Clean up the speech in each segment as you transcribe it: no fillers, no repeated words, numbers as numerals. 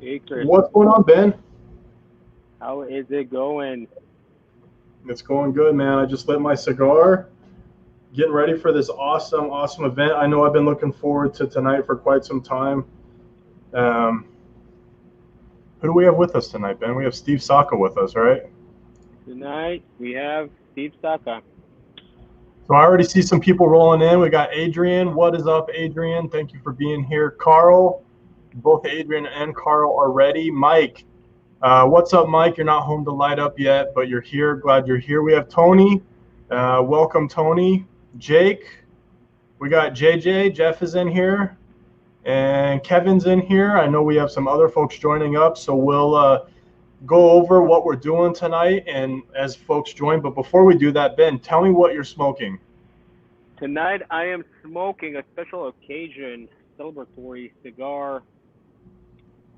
Hey, Chris. What's going on, Ben? How is it going? It's going good, man. I just lit my cigar, getting ready for this awesome event. I know I've been looking forward to tonight for quite some time. Um, who do we have with us tonight, Ben? We have Steve Saka with us, right? Tonight we have Steve Saka. So I already see some people rolling in. We got Adrian. What is up, Adrian? Thank you for being here. Carl, both Adrian and Carl are ready. Mike, what's up, Mike? You're not home to light up yet, but you're here. Glad you're here. We have Tony. Welcome, Tony. Jake. We got JJ. Jeff is in here. And Kevin's in here. I know we have some other folks joining up, so we'll go over what we're doing tonight and as folks join. But before we do that, Ben, tell me what you're smoking. Tonight I am smoking a special occasion celebratory cigar.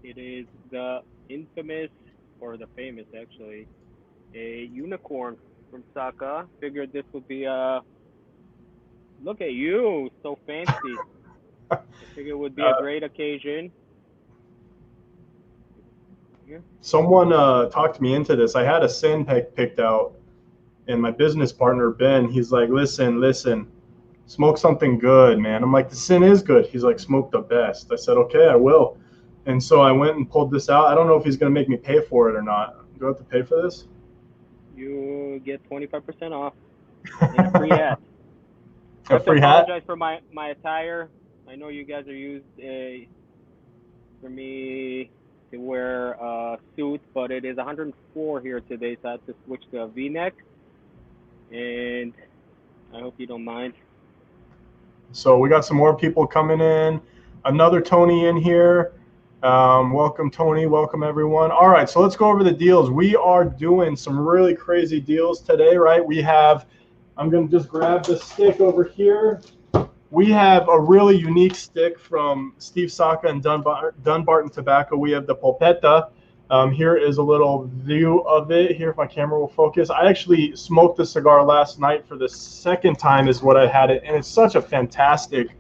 It is the infamous, or the famous actually, a unicorn from Saka. Figured this would be look at you, so fancy. I figured it would be a great occasion. Someone talked me into this. I had a sin picked out, and my business partner, Ben, he's like, listen, smoke something good, man. I'm like, the sin is good. He's like, smoke the best. I said, okay, I will. And so I went and pulled this out. I don't know if he's going to make me pay for it or not. Do I have to pay for this? You get 25% off and a free hat. A free hat? I apologize for my attire. I know you guys are used for me to wear a suit, but it is 104 here today, so I had to switch to a V-neck, and I hope you don't mind. So we got some more people coming in. Another Tony in here. Welcome, Tony. Welcome, everyone. All right, so let's go over the deals. We are doing some really crazy deals today, right? We have, I'm going to just grab the stick over here. We have a really unique stick from Steve Saka and Dunbarton Tobacco. We have the Polpetta. Here is a little view of it. Here, if my camera will focus. I actually smoked the cigar last night for the second time is what I had it, and it's such a fantastic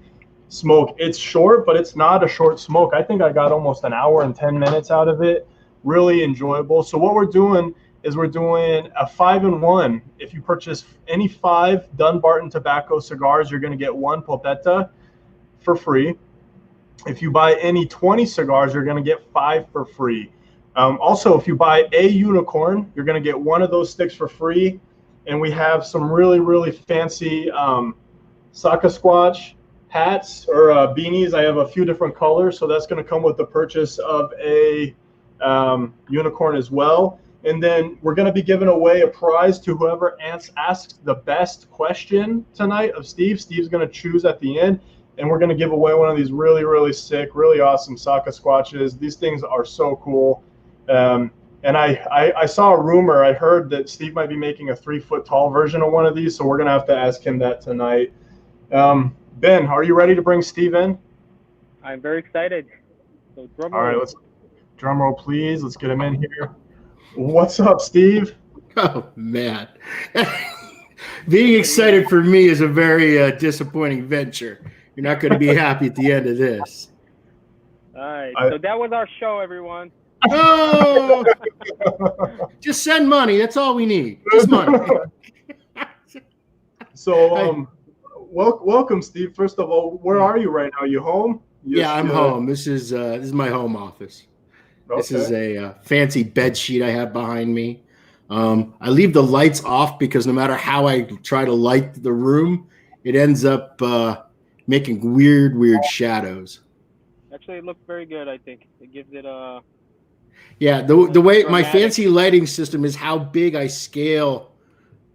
smoke. It's short, but it's not a short smoke. I think I got almost an hour and 10 minutes out of it. Really enjoyable. So what we're doing is we're doing a 5-in-1. If you purchase any 5 Dunbarton Tobacco cigars, you're going to get 1 Polpetta for free. If you buy any 20 cigars, you're going to get 5 for free. Also, if you buy a unicorn, you're going to get 1 of those sticks for free. And we have some really fancy Saka Squatch hats or beanies. I have a few different colors, so that's going to come with the purchase of a unicorn as well. And then we're going to be giving away a prize to whoever asks the best question tonight of Steve. Steve's going to choose at the end, and we're going to give away one of these really sick, really awesome Saka Squatches. These things are so cool. And I saw a rumor. I heard that Steve might be making a 3-foot-tall version of one of these, so we're going to have to ask him that tonight. Ben, are you ready to bring Steve in? I'm very excited. So drum roll. All right, let's drum roll, please. Let's get him in here. What's up, Steve? Oh, man. Being excited for me is a very disappointing venture. You're not going to be happy at the end of this. All right. So that was our show, everyone. Oh! Just send money. That's all we need. Just money. So, welcome, Steve. First of all, where are you right now? You home? I'm home. This is my home office. Okay. This is a fancy bed sheet I have behind me. I leave the lights off because no matter how I try to light the room, it ends up making weird shadows. Actually, it looks very good, I think. It gives it a... Yeah, the way my fancy lighting system is how big I scale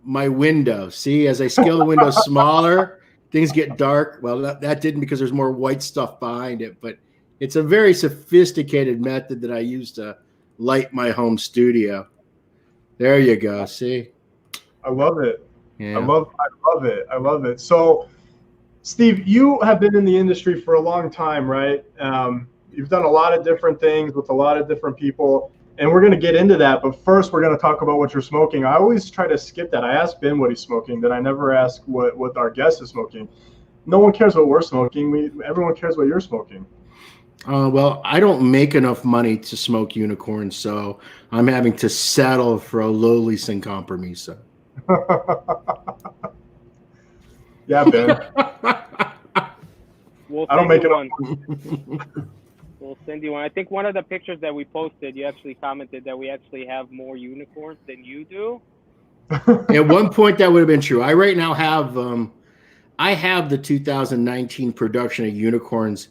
my window. See, as I scale the window smaller, things get dark. Well, that didn't because there's more white stuff behind it, but it's a very sophisticated method that I use to light my home studio. There you go. See? I love it. Yeah. I love it. So, Steve, you have been in the industry for a long time, right? You've done a lot of different things with a lot of different people, and we're going to get into that. But first, we're going to talk about what you're smoking. I always try to skip that. I ask Ben what he's smoking, then I never ask what our guest is smoking. No one cares what we're smoking. Everyone cares what you're smoking. Well, I don't make enough money to smoke unicorns, so I'm having to settle for a lowly sin compromiso. Yeah, Ben. We'll I don't send make you it one. We'll send you one. I think one of the pictures that we posted, you actually commented that we actually have more unicorns than you do. At one point, that would have been true. I right now have I have the 2019 production of unicorns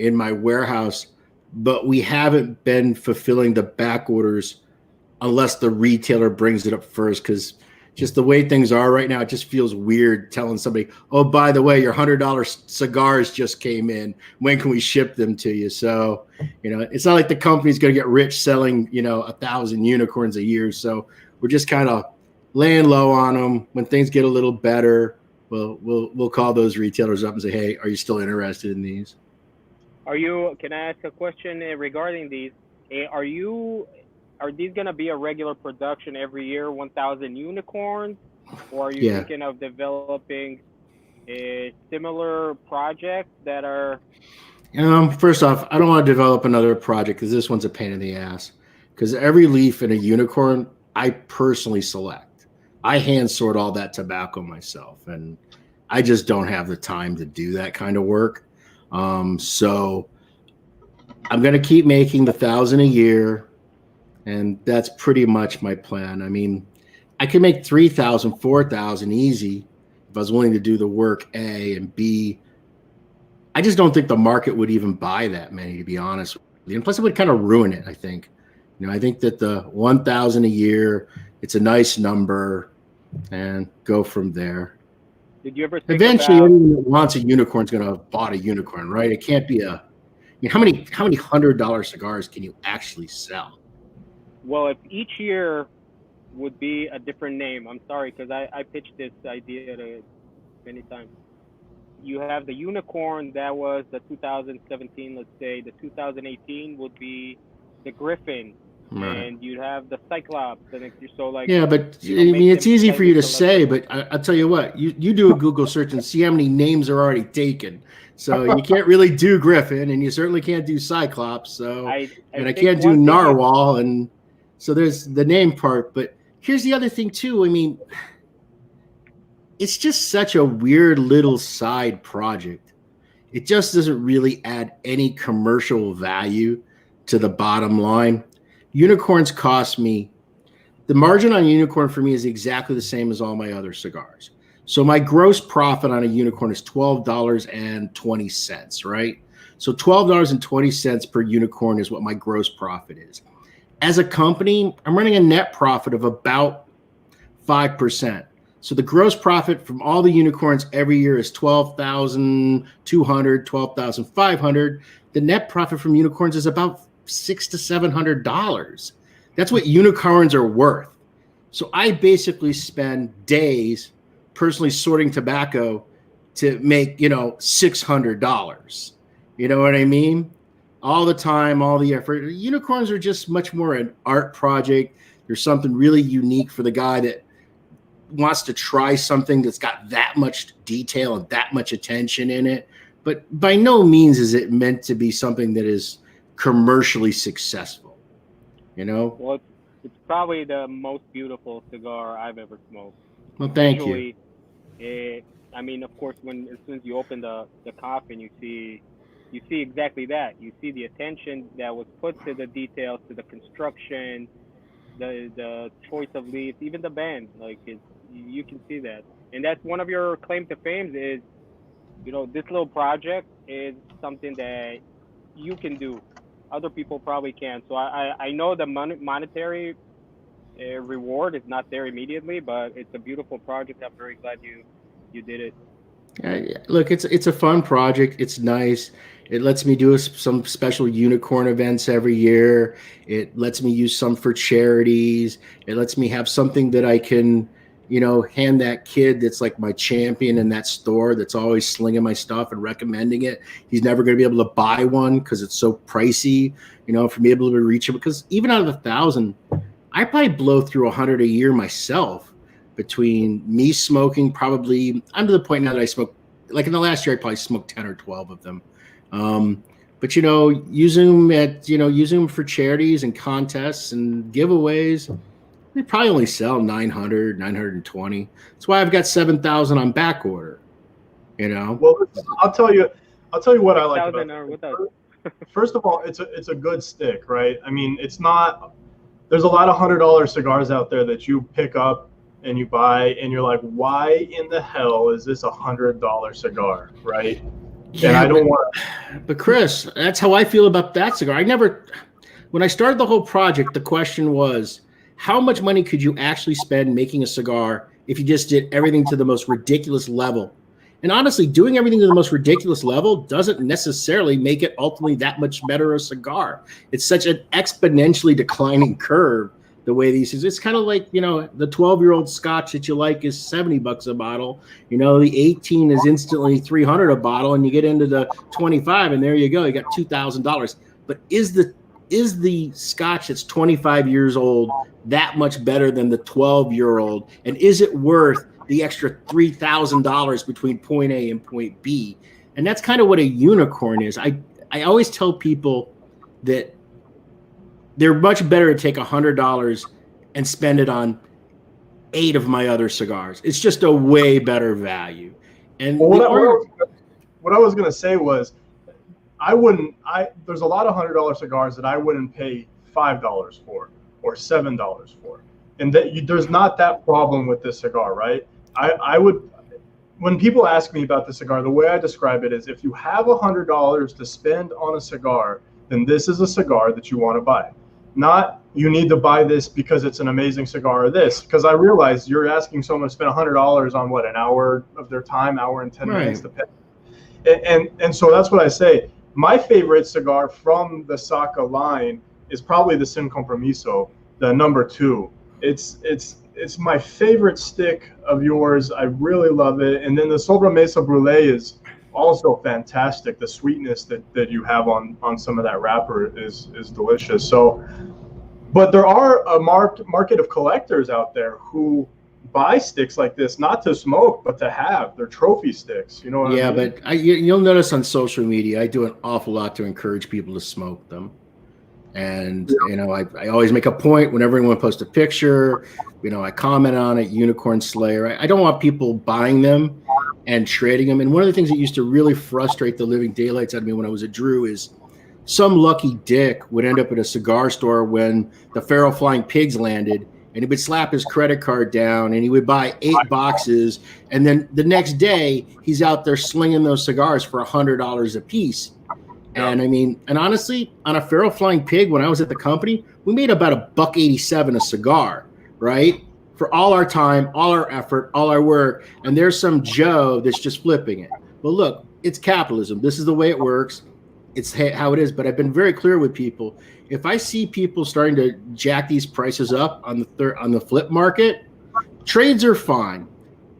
in my warehouse, but we haven't been fulfilling the back orders unless the retailer brings it up first, because just the way things are right now, it just feels weird telling somebody, oh, by the way, your $100 cigars just came in. When can we ship them to you? So, it's not like the company's going to get rich selling, 1,000 unicorns a year. So we're just kind of laying low on them. When things get a little better, we'll call those retailers up and say, hey, are you still interested in these? Can I ask a question regarding these? Are these going to be a regular production every year, 1,000 unicorns? Or are you thinking of developing a similar project that are... First off, I don't want to develop another project because this one's a pain in the ass. Because every leaf in a unicorn, I personally select. I hand sort all that tobacco myself, and I just don't have the time to do that kind of work. So I'm going to keep making the 1,000 a year, and that's pretty much my plan. I mean, I could make 3,000, 4,000 easy if I was willing to do the work, A, and B, I just don't think the market would even buy that many, to be honest with you. And plus, it would kind of ruin it, I think. I think that the 1,000 a year, it's a nice number, and go from there. Did you ever think eventually anyone that wants a unicorn is going to have bought a unicorn, right? It can't be how many $100 cigars can you actually sell? Well, if each year would be a different name, I'm sorry, because I pitched this idea to many times. You have the unicorn, that was the 2017, let's say. The 2018 would be the Griffin. Right. And you'd have the Cyclops, and yeah, but I mean, it's easy for you to say, but I'll tell you what, you do a Google search and see how many names are already taken. So you can't really do Griffin, and you certainly can't do Cyclops. So I can't do Narwhal, and so there's the name part. But here's the other thing too. I mean, it's just such a weird little side project. It just doesn't really add any commercial value to the bottom line. Unicorns cost me, the margin on unicorn for me is exactly the same as all my other cigars. So my gross profit on a unicorn is $12.20, right? So $12.20 per unicorn is what my gross profit is. As a company, I'm running a net profit of about 5%. So the gross profit from all the unicorns every year is $12,200, $12,500. The net profit from unicorns is about $600 to $700. That's what unicorns are worth. So I basically spend days personally sorting tobacco to make, $600. You know what I mean? All the time, all the effort. Unicorns are just much more an art project. There's something really unique for the guy that wants to try something that's got that much detail and that much attention in it. But by no means is it meant to be something that is commercially successul. Well, it's probably the most beautiful cigar I've ever smoked. Well, thank you. I mean, of course, as soon as you open the coffin, you see exactly that. You see the attention that was put to the details, to the construction, the choice of leaves, even the band. You can see that, and that's one of your claim to fame is, this little project is something that you can do. Other people probably can't. So I know the monetary reward is not there immediately, but it's a beautiful project. I'm very glad you did it. Look, it's a fun project. It's nice. It lets me do some special unicorn events every year. It lets me use some for charities. It lets me have something that I can, hand that kid that's like my champion in that store that's always slinging my stuff and recommending it. He's never going to be able to buy one because it's so pricey, for me able to reach it. Because even out of 1,000, I probably blow through 100 a year myself between me smoking. Probably, I'm to the point now that I smoke, like in the last year, I probably smoked 10 or 12 of them. But But use them for charities and contests and giveaways. They probably only sell 900, 920. That's why I've got 7,000 on back order. Well, I'll tell you what I like about it. First of all, it's a good stick, right? I mean, it's not. There's a lot of $100 cigars out there that you pick up and you buy, and you're like, why in the hell is this $100 cigar, right? Yeah, and I don't want. But Chris, that's how I feel about that cigar. When I started the whole project, the question was, how much money could you actually spend making a cigar if you just did everything to the most ridiculous level? And honestly, doing everything to the most ridiculous level doesn't necessarily make it ultimately that much better a cigar. It's such an exponentially declining curve the way these is. It's kind of like, the 12-year-old scotch that you like is $70 a bottle. The 18 is instantly $300 a bottle, and you get into the 25, and there you go. You got $2,000. But is the scotch that's 25 years old that much better than the 12-year-old? And is it worth the extra $3,000 between point A and point B? And that's kind of what a unicorn is. I always tell people that they're much better to take $100 and spend it on 8 of my other cigars. It's just a way better value. And what I was going to say was, there's a lot of $100 cigars that I wouldn't pay $5 for or $7 for. And there's not that problem with this cigar, right? I would, when people ask me about the cigar, the way I describe it is, if you have $100 to spend on a cigar, then this is a cigar that you want to buy. Not you need to buy this because it's an amazing cigar or this, because I realize you're asking someone to spend $100 on what, an hour of their time, hour and 10 minutes to pay. And so that's what I say. My favorite cigar from the Saka line is probably the Sin Compromiso, the number 2. It's my favorite stick of yours. I really love it. And then the Sobremesa Brûlée is also fantastic. The sweetness that you have on some of that wrapper is delicious. So, but there are a market of collectors out there who buy sticks like this, not to smoke, but to have. They're trophy sticks. You know what I mean? But you'll notice on social media, I do an awful lot to encourage people to smoke them. And, I always make a point whenever anyone posts a picture, I comment on it, Unicorn Slayer. I don't want people buying them and trading them. And one of the things that used to really frustrate the living daylights out of me when I was a Drew is some lucky dick would end up at a cigar store when the Feral Flying Pigs landed, and he would slap his credit card down and he would buy 8 boxes. And then the next day he's out there slinging those cigars for $100 a piece. And and honestly, on a Feral Flying Pig, when I was at the company, we made about $1.87 a cigar, right? For all our time, all our effort, all our work. And there's some Joe that's just flipping it. Well, look, it's capitalism. This is the way it works. It's how it is. But I've been very clear with people. If I see people starting to jack these prices up on the flip market, trades are fine.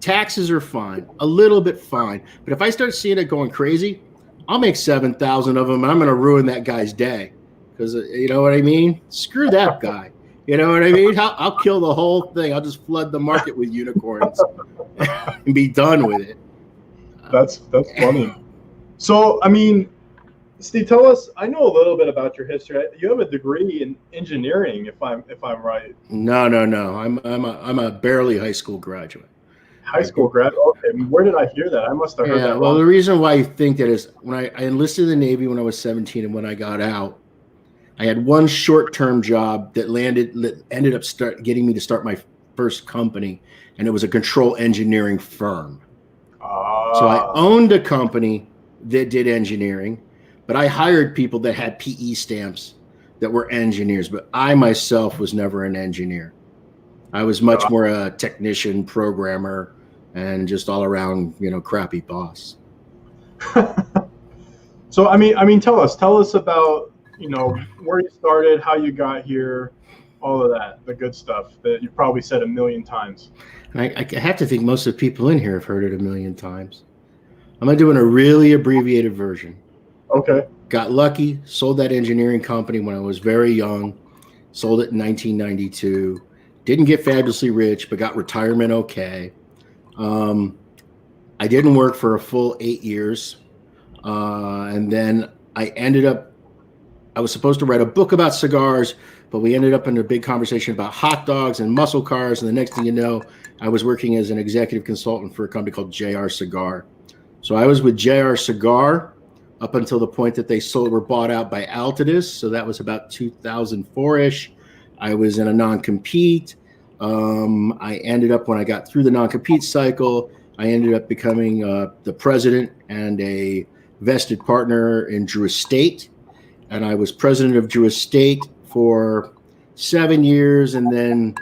Taxes are fine. A little bit fine. But if I start seeing it going crazy, I'll make 7,000 of them, and I'm going to ruin that guy's day. Because, you know what I mean? Screw that guy. You know what I mean? I'll kill the whole thing. I'll just flood the market with unicorns and be done with it. That's funny. So, Steve, tell us. I know a little bit about your history. You have a degree in engineering, if I'm right. No. I'm a barely high school graduate. High school grad. Okay, where did I hear that? I must have heard that. Well, the reason why I think that is when I enlisted in the Navy when I was 17, and when I got out, I had one short-term job that ended up getting me to start my first company, and it was a control engineering firm. So I owned a company that did engineering, but I hired people that had PE stamps that were engineers. But I myself was never an engineer. I was much more a technician, programmer, and just all around, crappy boss. So, tell us about, where you started, how you got here, all of that, the good stuff that you probably said a million times. And I have to think most of the people in here have heard it a million times. I'm doing a really abbreviated version. Okay. Got lucky, sold that engineering company when I was very young, sold it in 1992. Didn't get fabulously rich, but got retirement okay. I didn't work for a full 8 years. And then I was supposed to write a book about cigars, but we ended up in a big conversation about hot dogs and muscle cars. And the next thing you know, I was working as an executive consultant for a company called JR Cigar. So I was with JR Cigar up until the point that they were bought out by Altadis. So that was about 2004-ish. I was in a non-compete. I ended up, when I got through the non-compete cycle, I ended up becoming the president and a vested partner in Drew Estate. And I was president of Drew Estate for 7 years, and then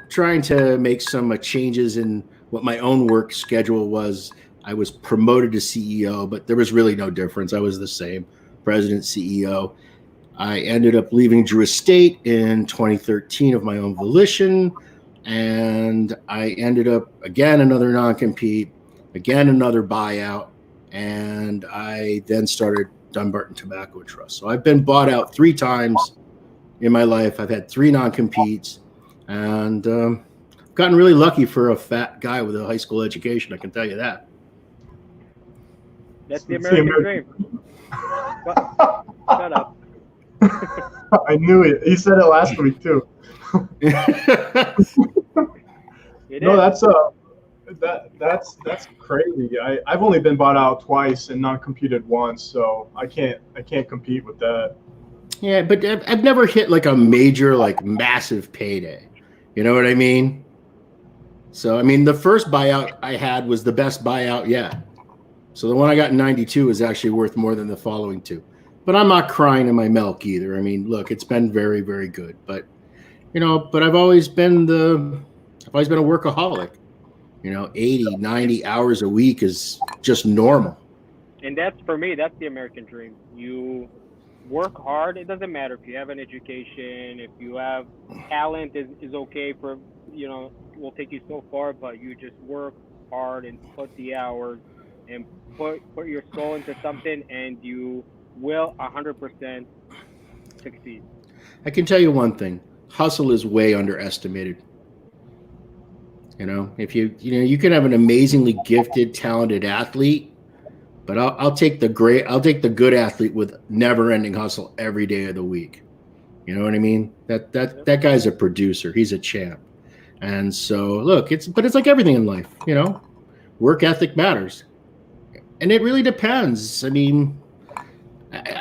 trying to make some changes in what my own work schedule was. I was promoted to CEO, but there was really no difference. I was the same, president, CEO. I ended up leaving Drew Estate in 2013 of my own volition, and I ended up, again, another non-compete, again, another buyout, and I then started Dunbarton Tobacco Trust. So I've been bought out 3 times in my life. I've had 3 non-competes, and gotten really lucky for a fat guy with a high school education, I can tell you that. That's the American dream. Shut up. I knew it. He said it last week too. That's crazy. I've only been bought out twice and not competed once, so I can't compete with that. Yeah, but I've never hit like a major, like massive payday. You know what I mean? So I mean, the first buyout I had was the best buyout yet. So the one I got in '92 is actually worth more than the following 2. But I'm not crying in my milk either. I mean, look, it's been very, very good. But but I've always been a workaholic. 80, 90 hours a week is just normal. And that's, for me, that's the American dream. You work hard. It doesn't matter if you have an education, if you have talent is okay for, will take you so far, but you just work hard and put the hours and put your soul into something, and you will 100% succeed. I can tell you one thing. Hustle is way underestimated. If you can have an amazingly gifted, talented athlete, but I'll take the good athlete with never-ending hustle every day of the week. You know what I mean? That guy's a producer. He's a champ. And so look, it's like everything in life, work ethic matters. And it really depends. I mean,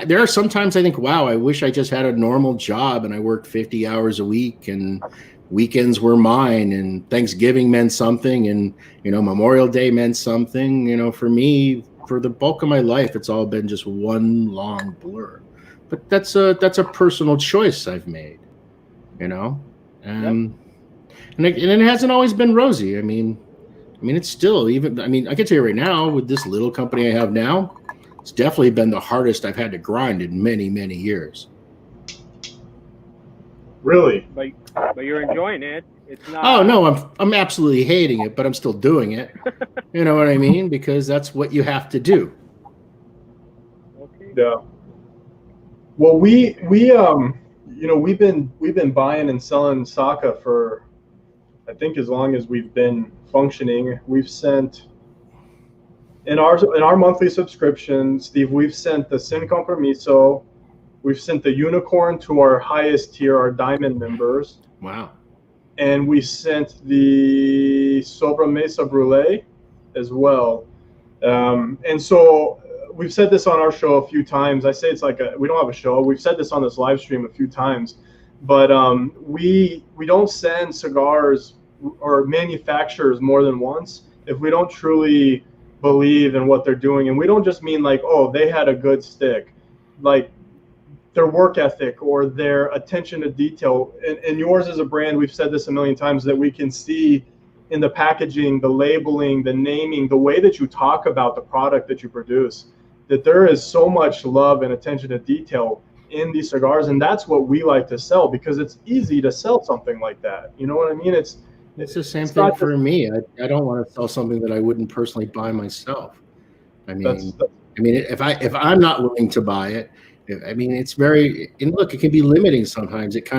there are sometimes I think, wow, I wish I just had a normal job and I worked 50 hours a week and weekends were mine and Thanksgiving meant something and, Memorial Day meant something. For me, for the bulk of my life, it's all been just one long blur. But that's a personal choice I've made, and it hasn't always been rosy. I mean, it's still I can tell you right now, with this little company I have now, it's definitely been the hardest I've had to grind in many, many years. Really? But you're enjoying it. It's not. Oh no, I'm absolutely hating it, but I'm still doing it. You know what I mean? Because that's what you have to do. Okay. Yeah. Well, we've been buying and selling Saka for, I think, as long as we've been functioning. We've sent in our monthly subscription, Steve. We've sent the Sin Compromiso. We've sent the Unicorn to our highest tier, our Diamond members. Wow. And we sent the Sobremesa Brulee as well. And so we've said this on our show a few times. I say it's like we don't have a show. We've said this on this live stream a few times. But we don't send cigars or manufacturers more than once if we don't truly believe in what they're doing. And we don't just mean like, oh, they had a good stick. Like, their work ethic or their attention to detail. And yours as a brand, we've said this a million times, that we can see in the packaging, the labeling, the naming, the way that you talk about the product that you produce, that there is so much love and attention to detail in these cigars. And that's what we like to sell, because it's easy to sell something like that. You know what I mean? It's the same thing for me. I don't want to sell something that I wouldn't personally buy myself. I mean, if I'm not willing to buy it, it's very, and look, it can be limiting sometimes. It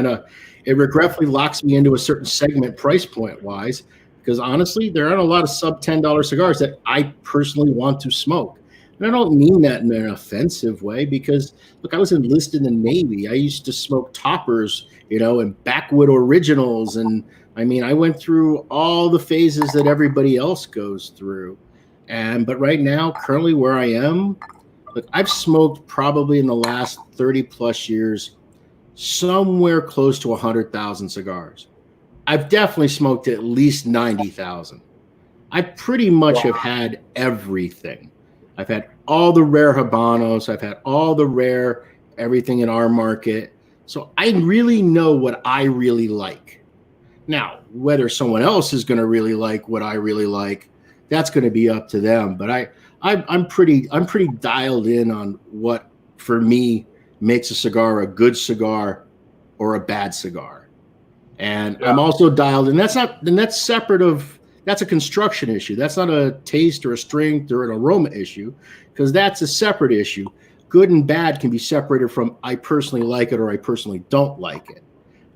regretfully locks me into a certain segment price point wise, because honestly, there aren't a lot of sub $10 cigars that I personally want to smoke. And I don't mean that in an offensive way because, look, I was enlisted in the Navy. I used to smoke toppers, and backwood originals. And I mean, I went through all the phases that everybody else goes through. But right now, currently where I am, look, I've smoked probably in the last 30 plus years, somewhere close to 100,000 cigars. I've definitely smoked at least 90,000. I pretty much have had everything. I've had all the rare Habanos. I've had all the rare everything in our market. So I really know what I really like. Now, whether someone else is going to really like what I really like, that's going to be up to them. But I'm pretty dialed in on what, for me, makes a cigar a good cigar or a bad cigar. And I'm also dialed in. That's separate of. That's a construction issue. That's not a taste or a strength or an aroma issue, because that's a separate issue. Good and bad can be separated from I personally like it or I personally don't like it.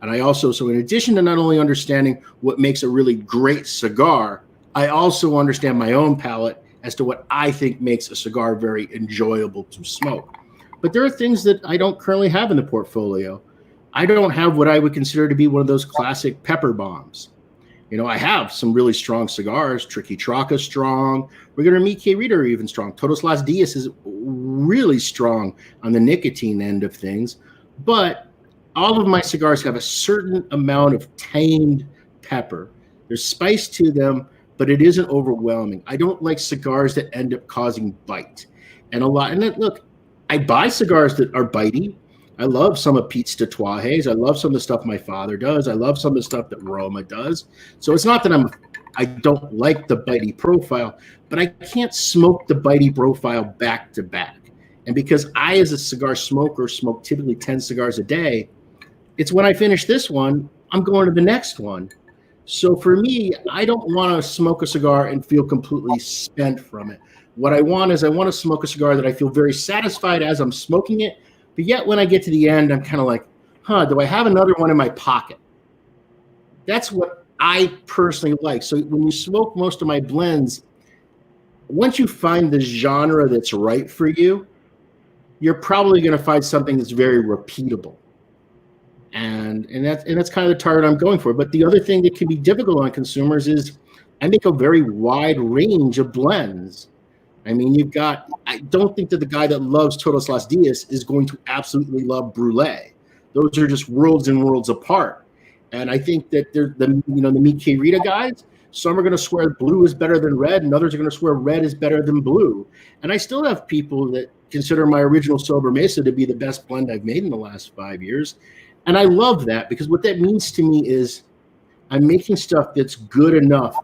And so in addition to not only understanding what makes a really great cigar, I also understand my own palate as to what I think makes a cigar very enjoyable to smoke. But there are things that I don't currently have in the portfolio. I don't have what I would consider to be one of those classic pepper bombs. I have some really strong cigars. Tricky Traca strong. Regular Mickey Rita are even strong. Todos Los Dias is really strong on the nicotine end of things. But all of my cigars have a certain amount of tamed pepper. There's spice to them, but it isn't overwhelming. I don't like cigars that end up causing bite. And look, I buy cigars that are bitey. I love some of Pete's Tatuajes. I love some of the stuff my father does. I love some of the stuff that Roma does. So it's not that I don't like the bitey profile, but I can't smoke the bitey profile back to back. And because I, as a cigar smoker, smoke typically 10 cigars a day, it's when I finish this one, I'm going to the next one. So for me, I don't want to smoke a cigar and feel completely spent from it. What I want to smoke a cigar that I feel very satisfied as I'm smoking it. But yet when I get to the end, I'm kind of like, do I have another one in my pocket? That's what I personally like. So when you smoke most of my blends, once you find the genre that's right for you, you're probably going to find something that's very repeatable. And that's kind of the target I'm going for. But the other thing that can be difficult on consumers is I make a very wide range of blends. I mean, I don't think that the guy that loves Todos Los Dias is going to absolutely love Brulee. Those are just worlds and worlds apart. And I think that the Mickey Rita guys, some are going to swear blue is better than red, and others are going to swear red is better than blue. And I still have people that consider my original Sober Mesa to be the best blend I've made in the last 5 years. And I love that, because what that means to me is I'm making stuff that's good enough,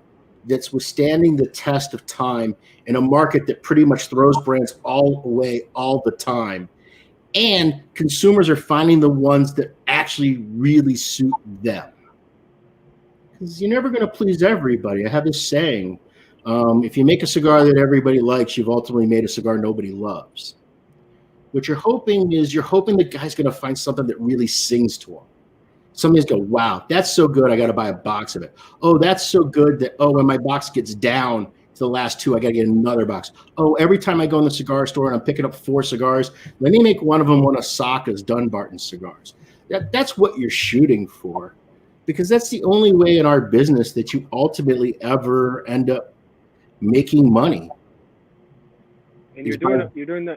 that's withstanding the test of time in a market that pretty much throws brands all away all the time. And consumers are finding the ones that actually really suit them. Because you're never going to please everybody. I have this saying, if you make a cigar that everybody likes, you've ultimately made a cigar nobody loves. What you're hoping the guy's going to find something that really sings to him. Somebody's go, wow, that's so good, I got to buy a box of it. Oh, that's so good that, when my box gets down to the last two, I got to get another box. Oh, every time I go in the cigar store and I'm picking up 4 cigars, let me make one of them one of Saka's Dunbarton cigars. That's what you're shooting for, because that's the only way in our business that you ultimately ever end up making money. And you're doing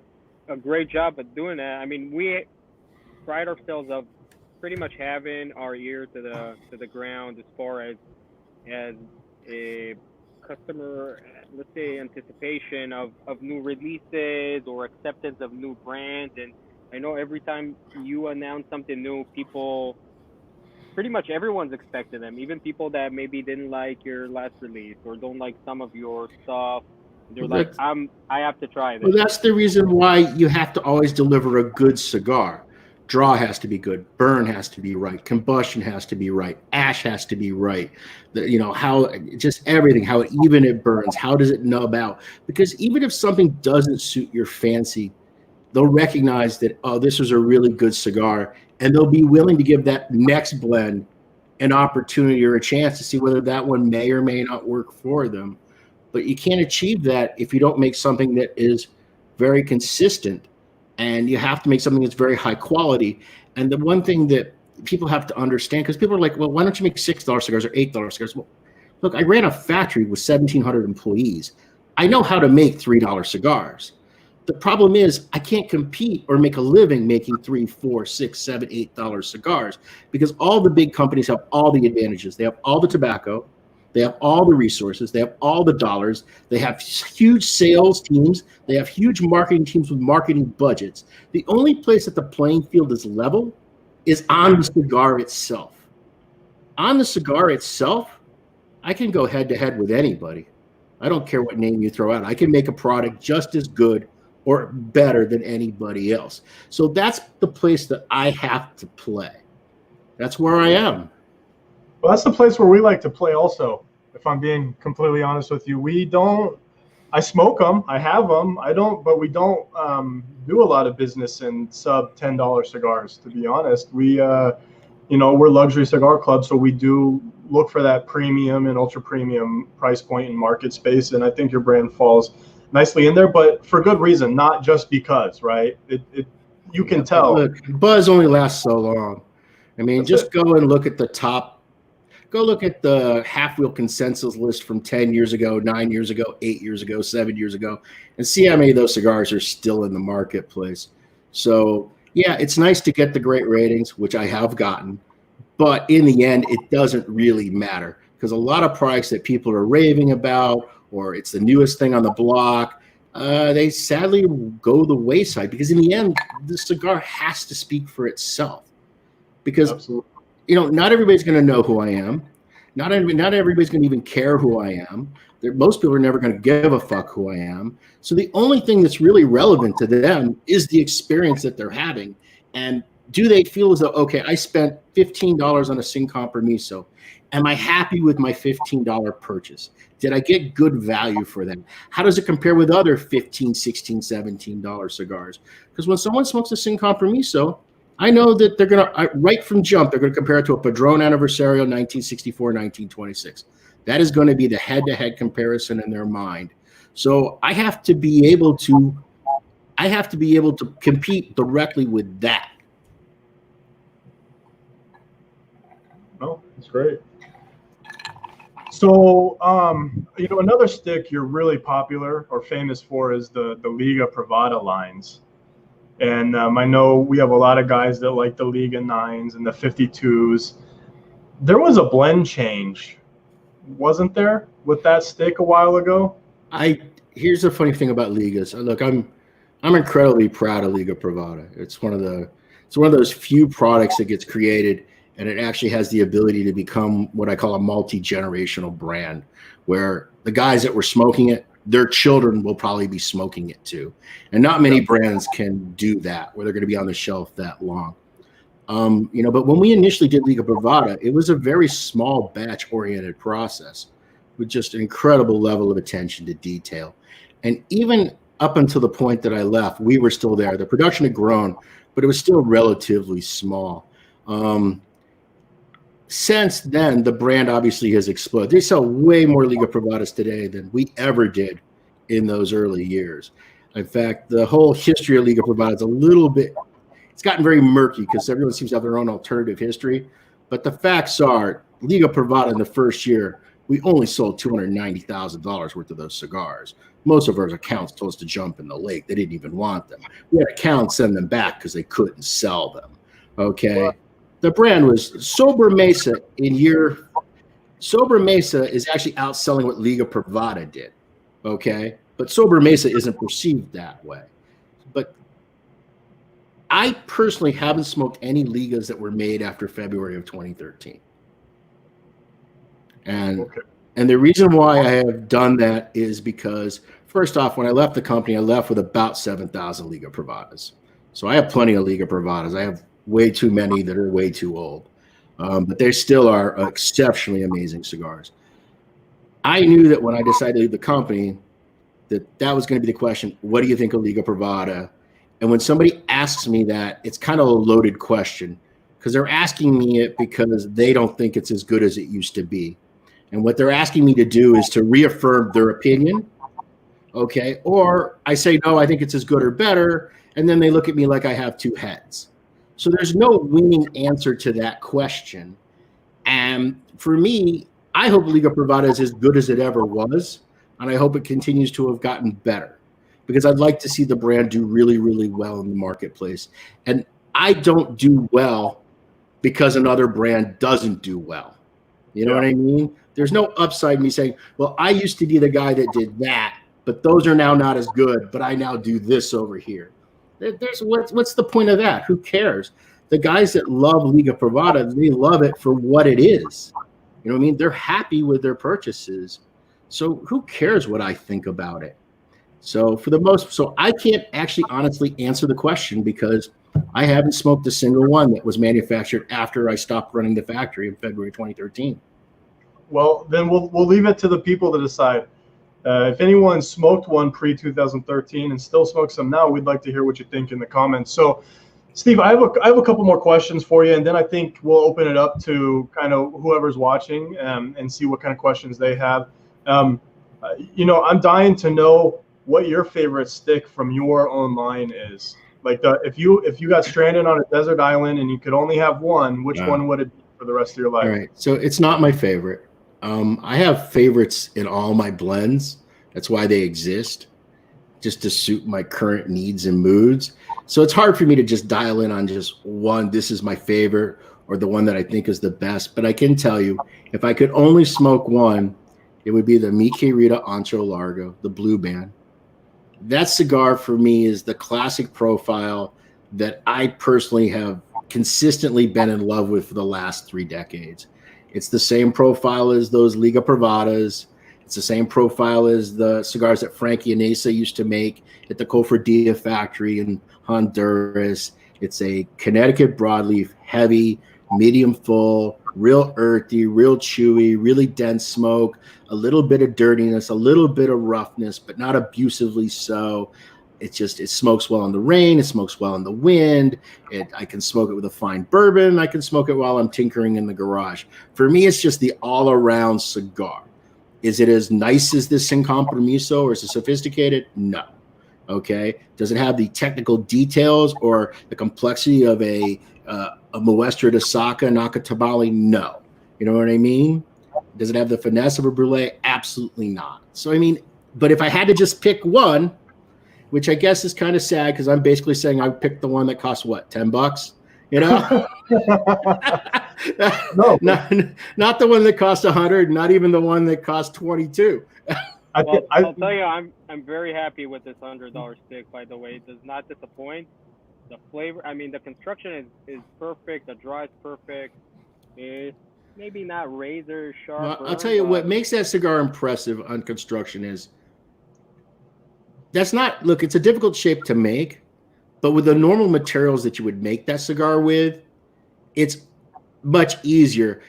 a great job at doing that. I mean, we pride ourselves of pretty much having our ear to the ground as far as a customer, let's say, anticipation of new releases or acceptance of new brands. And I know every time you announce something new, people, pretty much everyone's expecting them, even people that maybe didn't like your last release or don't like some of your stuff. They're like, I have to try this. Well, that's the reason why you have to always deliver a good cigar. Draw has to be good. Burn has to be right. Combustion has to be right. Ash has to be right. How just everything, how even it burns. How does it nub out? Because even if something doesn't suit your fancy, they'll recognize that, this was a really good cigar, and they'll be willing to give that next blend an opportunity or a chance to see whether that one may or may not work for them. But you can't achieve that if you don't make something that is very consistent, and you have to make something that's very high quality. And the one thing that people have to understand, because people are like, well, why don't you make $6 cigars or $8 cigars? Well, look, I ran a factory with 1,700 employees. I know how to make $3 cigars. The problem is I can't compete or make a living making $3, $4, $6, $7, $8 cigars, because all the big companies have all the advantages. They have all the tobacco, they have all the resources, they have all the dollars, they have huge sales teams, they have huge marketing teams with marketing budgets. The only place that the playing field is level is on the cigar itself. On the cigar itself, I can go head to head with anybody. I don't care what name you throw out. I can make a product just as good or better than anybody else. So that's the place that I have to play. That's where I am. Well, that's the place where we like to play also, if I'm being completely honest with you. I smoke them, I have them, but we don't do a lot of business in sub $10 cigars, to be honest. We're luxury cigar club, so we do look for that premium and ultra premium price point in market space. And I think your brand falls nicely in there, but for good reason, not just because, right? You can tell. Look, buzz only lasts so long. I mean, go and look at the top. Go look at the half wheel consensus list from 10 years ago, 9 years ago, 8 years ago, 7 years ago, and see how many of those cigars are still in the marketplace. So yeah, it's nice to get the great ratings, which I have gotten, but in the end, it doesn't really matter, because a lot of products that people are raving about, or it's the newest thing on the block, they sadly go the wayside, because in the end, the cigar has to speak for itself. Because Absolutely. Not everybody's going to know who I am. Not everybody's going to even care who I am. Most people are never going to give a fuck who I am. So the only thing that's really relevant to them is the experience that they're having. And do they feel as though, okay, I spent $15 on a Sin Compromiso. Am I happy with my $15 purchase? Did I get good value for them? How does it compare with other $15, $16, $17 cigars? Because when someone smokes a Sin Compromiso, I know that they're going to, right from jump, they're going to compare it to a Padron Aniversario 1964, 1926. That is going to be the head-to-head comparison in their mind. So I have to be able to compete directly with that. Oh, that's great. So, another stick you're really popular or famous for is the Liga Privada lines. And I know we have a lot of guys that like the Liga 9s and the 52s. There was a blend change, wasn't there, with that stick a while ago? Here's the funny thing about Ligas. Look, I'm incredibly proud of Liga Privada. It's one of those few products that gets created, and it actually has the ability to become what I call a multi-generational brand, where the guys that were smoking it, their children will probably be smoking it too. And not many brands can do that, where they're going to be on the shelf that long. But when we initially did Liga Privada, it was a very small batch oriented process with just an incredible level of attention to detail. And even up until the point that I left, we were still there. The production had grown, but it was still relatively small. Since then, the brand obviously has exploded. They sell way more Liga Privadas today than we ever did in those early years. In fact, the whole history of Liga Privada is it's gotten very murky, because everyone seems to have their own alternative history. But the facts are, Liga Privada in the first year, we only sold $290,000 worth of those cigars. Most of our accounts told us to jump in the lake. They didn't even want them. We had accounts send them back because they couldn't sell them. Okay. The brand was Sober Mesa Sober Mesa is actually outselling what Liga Privada did. Okay. But Sober Mesa isn't perceived that way. But I personally haven't smoked any Ligas that were made after February of 2013. And the reason why I have done that is because, first off, when I left the company, I left with about 7,000 Liga Privadas. So I have plenty of Liga Privadas. I have way too many that are way too old. But they still are exceptionally amazing cigars. I knew that when I decided to leave the company, that was going to be the question, what do you think of Liga Privada? And when somebody asks me that, it's kind of a loaded question, because they're asking me it because they don't think it's as good as it used to be. And what they're asking me to do is to reaffirm their opinion, Okay. Or I say, no, I think it's as good or better. And then they look at me like I have two heads. So there's no winning answer to that question. And for me, I hope Liga Privada is as good as it ever was. And I hope it continues to have gotten better, because I'd like to see the brand do really, really well in the marketplace. And I don't do well because another brand doesn't do well. You know what I mean? There's no upside in me saying, well, I used to be the guy that did that, but those are now not as good, but I now do this over here. What's the point of that? Who cares? The guys that love Liga Privada, they love it for what it is. You know what I mean? They're happy with their purchases. So who cares what I think about it? So I can't actually honestly answer the question, because I haven't smoked a single one that was manufactured after I stopped running the factory in February 2013. Well, then we'll leave it to the people to decide. If anyone smoked one pre-2013 and still smokes some now, we'd like to hear what you think in the comments. So, Steve, I have a couple more questions for you, and then I think we'll open it up to kind of whoever's watching and see what kind of questions they have. I'm dying to know what your favorite stick from your own line is. Like, if you got stranded on a desert island and you could only have one, which one would it be for the rest of your life? All right, so it's not my favorite. I have favorites in all my blends. That's why they exist, just to suit my current needs and moods. So it's hard for me to just dial in on just one, this is my favorite, or the one that I think is the best. But I can tell you, if I could only smoke one, it would be the Mi Querida Ancho Largo, the Blue Band. That cigar for me is the classic profile that I personally have consistently been in love with for the last 3 decades. It's the same profile as those Liga Privadas. It's the same profile as the cigars that Frankie Anesa used to make at the Cofradia factory in Honduras. It's a Connecticut broadleaf, heavy, medium full, real earthy, real chewy, really dense smoke, a little bit of dirtiness, a little bit of roughness, but not abusively so. It smokes well in the rain. It smokes well in the wind. I can smoke it with a fine bourbon. I can smoke it while I'm tinkering in the garage. For me, it's just the all-around cigar. Is it as nice as this Sin Compromiso, or is it sophisticated? No. Okay. Does it have the technical details or the complexity of a Muestra de Saka Nakatabali? No. You know what I mean? Does it have the finesse of a Brulee? Absolutely not. So, I mean, but if I had to just pick one, which I guess is kind of sad, because I'm basically saying I picked the one that costs what, $10? You know, no, not the one that cost 100, not even the one that cost 22. I'll tell you, I'm very happy with this $100 stick. By the way, it does not disappoint. The flavor, I mean, the construction is perfect. The draw is perfect. It's maybe not razor sharp. Well, I'll tell you what makes that cigar impressive on construction is it's a difficult shape to make, but with the normal materials that you would make that cigar with, it's much easier.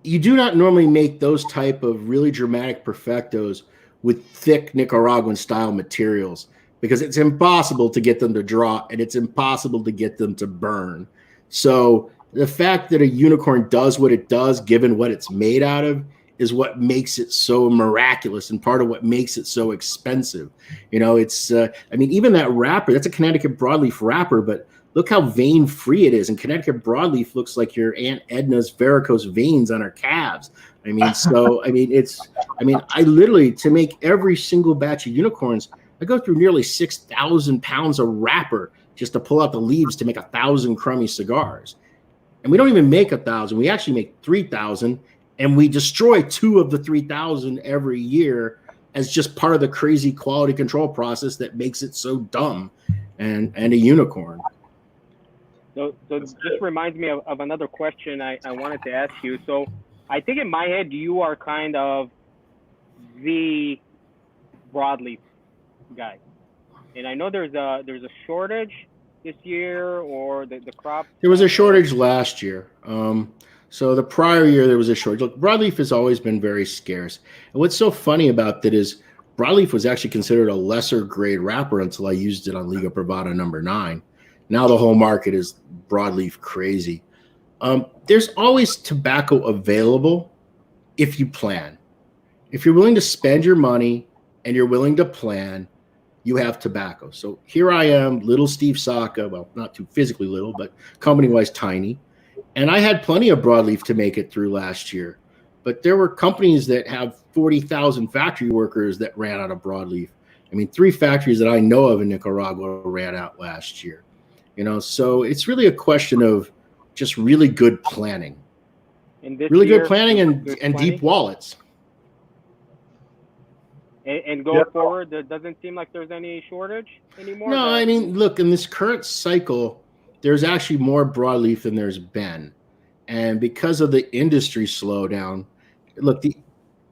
You do not normally make those type of really dramatic perfectos with thick Nicaraguan style materials, because it's impossible to get them to draw and it's impossible to get them to burn. So the fact that a unicorn does what it does, given what it's made out of, is what makes it so miraculous and part of what makes it so expensive. You know, it's, I mean, even that wrapper, that's a Connecticut broadleaf wrapper, but look how vein free it is. And Connecticut broadleaf looks like your Aunt Edna's varicose veins on her calves. I mean, so, I literally, to make every single batch of unicorns, I go through nearly 6,000 pounds of wrapper just to pull out the leaves to make 1,000 crummy cigars. And we don't even make 1,000. We actually make 3,000. And we destroy 2 of the 3,000 every year as just part of the crazy quality control process that makes it so dumb and a unicorn. So this reminds me of another question I wanted to ask you. So I think in my head, you are kind of the broadleaf guy. And I know there's a shortage this year, or the crop. There was a shortage last year. So the prior year, there was a shortage. Look, broadleaf has always been very scarce. And what's so funny about that is broadleaf was actually considered a lesser grade wrapper until I used it on Liga Privada number 9. Now the whole market is broadleaf crazy. There's always tobacco available if you plan. If you're willing to spend your money and you're willing to plan, you have tobacco. So here I am, little Steve Saka, well, not too physically little, but company-wise tiny. And I had plenty of broadleaf to make it through last year. But there were companies that have 40,000 factory workers that ran out of broadleaf. I mean, 3 factories that I know of in Nicaragua ran out last year. So it's really a question of just really good planning. Really good planning and deep wallets. And going forward, it doesn't seem like there's any shortage anymore? No, I mean, look, in this current cycle, there's actually more broadleaf than there's been. And because of the industry slowdown, look,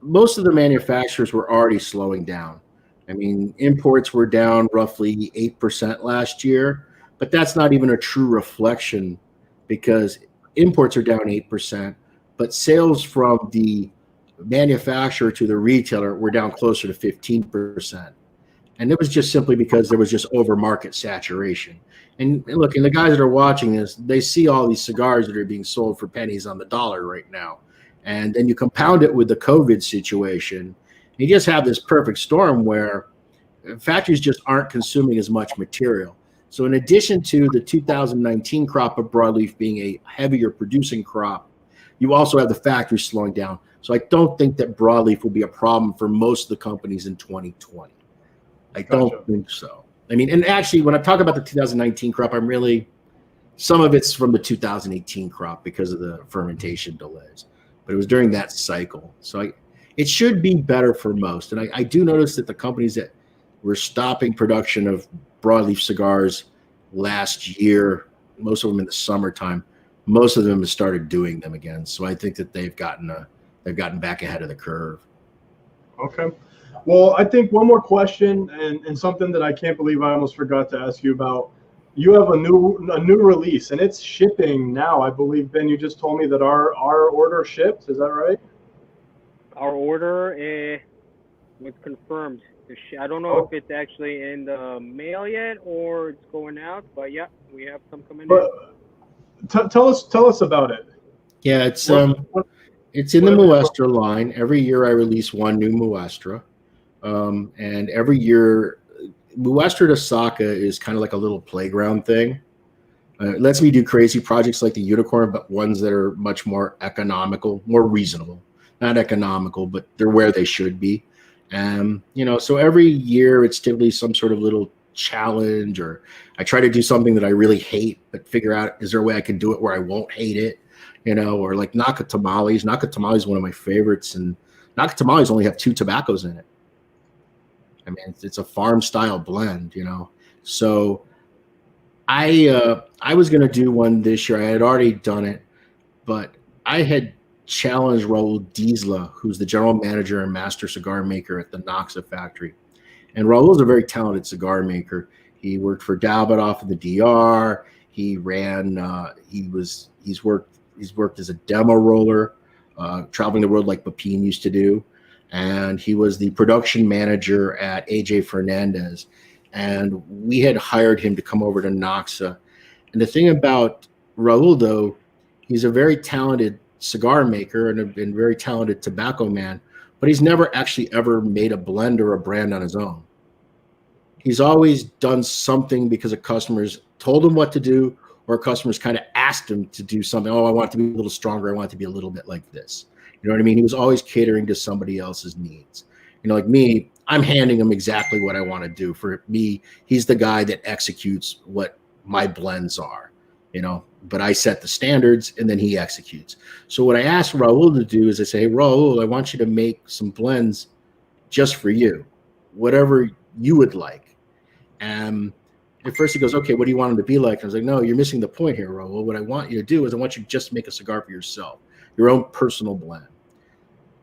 most of the manufacturers were already slowing down. I mean, imports were down roughly 8% last year, but that's not even a true reflection because imports are down 8%, but sales from the manufacturer to the retailer were down closer to 15%. And it was just simply because there was just over market saturation. And look, and the guys that are watching this, they see all these cigars that are being sold for pennies on the dollar right now. And then you compound it with the COVID situation. You just have this perfect storm where factories just aren't consuming as much material. So in addition to the 2019 crop of broadleaf being a heavier producing crop, you also have the factories slowing down. So I don't think that broadleaf will be a problem for most of the companies in 2020. I don't think so. I mean, and actually, when I talk about the 2019 crop, some of it's from the 2018 crop because of the fermentation delays. But it was during that cycle. So it should be better for most. And I do notice that the companies that were stopping production of broadleaf cigars last year, most of them in the summertime, most of them have started doing them again. So I think that they've gotten back ahead of the curve. Okay. Well, I think one more question and something that I can't believe I almost forgot to ask you about. You have a new release and it's shipping now. I believe, Ben, you just told me that our order shipped. Is that right? Our order was confirmed. I don't know if it's actually in the mail yet or it's going out, but yeah, we have some coming in. Tell us about it. Yeah, it's in the Muestra line. Every year I release one new Muestra. And every year, Muestra to Saka is kind of like a little playground thing. It lets me do crazy projects like the Unicorn, but ones that are much more economical, more reasonable. Not economical, but they're where they should be. So every year it's typically some sort of little challenge, or I try to do something that I really hate, but figure out, is there a way I can do it where I won't hate it? Or like Naka Tamales. Naka Tamales is one of my favorites, and Naka Tamales only have 2 tobaccos in it. I mean, it's a farm style blend, So I was going to do one this year. I had already done it, but I had challenged Raul Diesla, who's the general manager and master cigar maker at the Noxa factory. And Raul is a very talented cigar maker. He worked for Davidoff in the DR. He ran, he's worked as a demo roller, traveling the world like Pepin used to do. And he was the production manager at AJ Fernandez. And we had hired him to come over to Noxa. And the thing about Raul, though, he's a very talented cigar maker and a very talented tobacco man, but he's never actually ever made a blend or a brand on his own. He's always done something because a customers told him what to do, or customers kind of asked him to do something. Oh, I want it to be a little stronger. I want it to be a little bit like this. You know what I mean? He was always catering to somebody else's needs. Like me, I'm handing him exactly what I want to do. For me, he's the guy that executes what my blends are, but I set the standards and then he executes. So what I asked Raul to do is I say, hey, Raul, I want you to make some blends just for you, whatever you would like. And at first he goes, okay, what do you want them to be like? I was like, no, you're missing the point here, Raul. What I want you to do is I want you to just make a cigar for yourself, your own personal blend.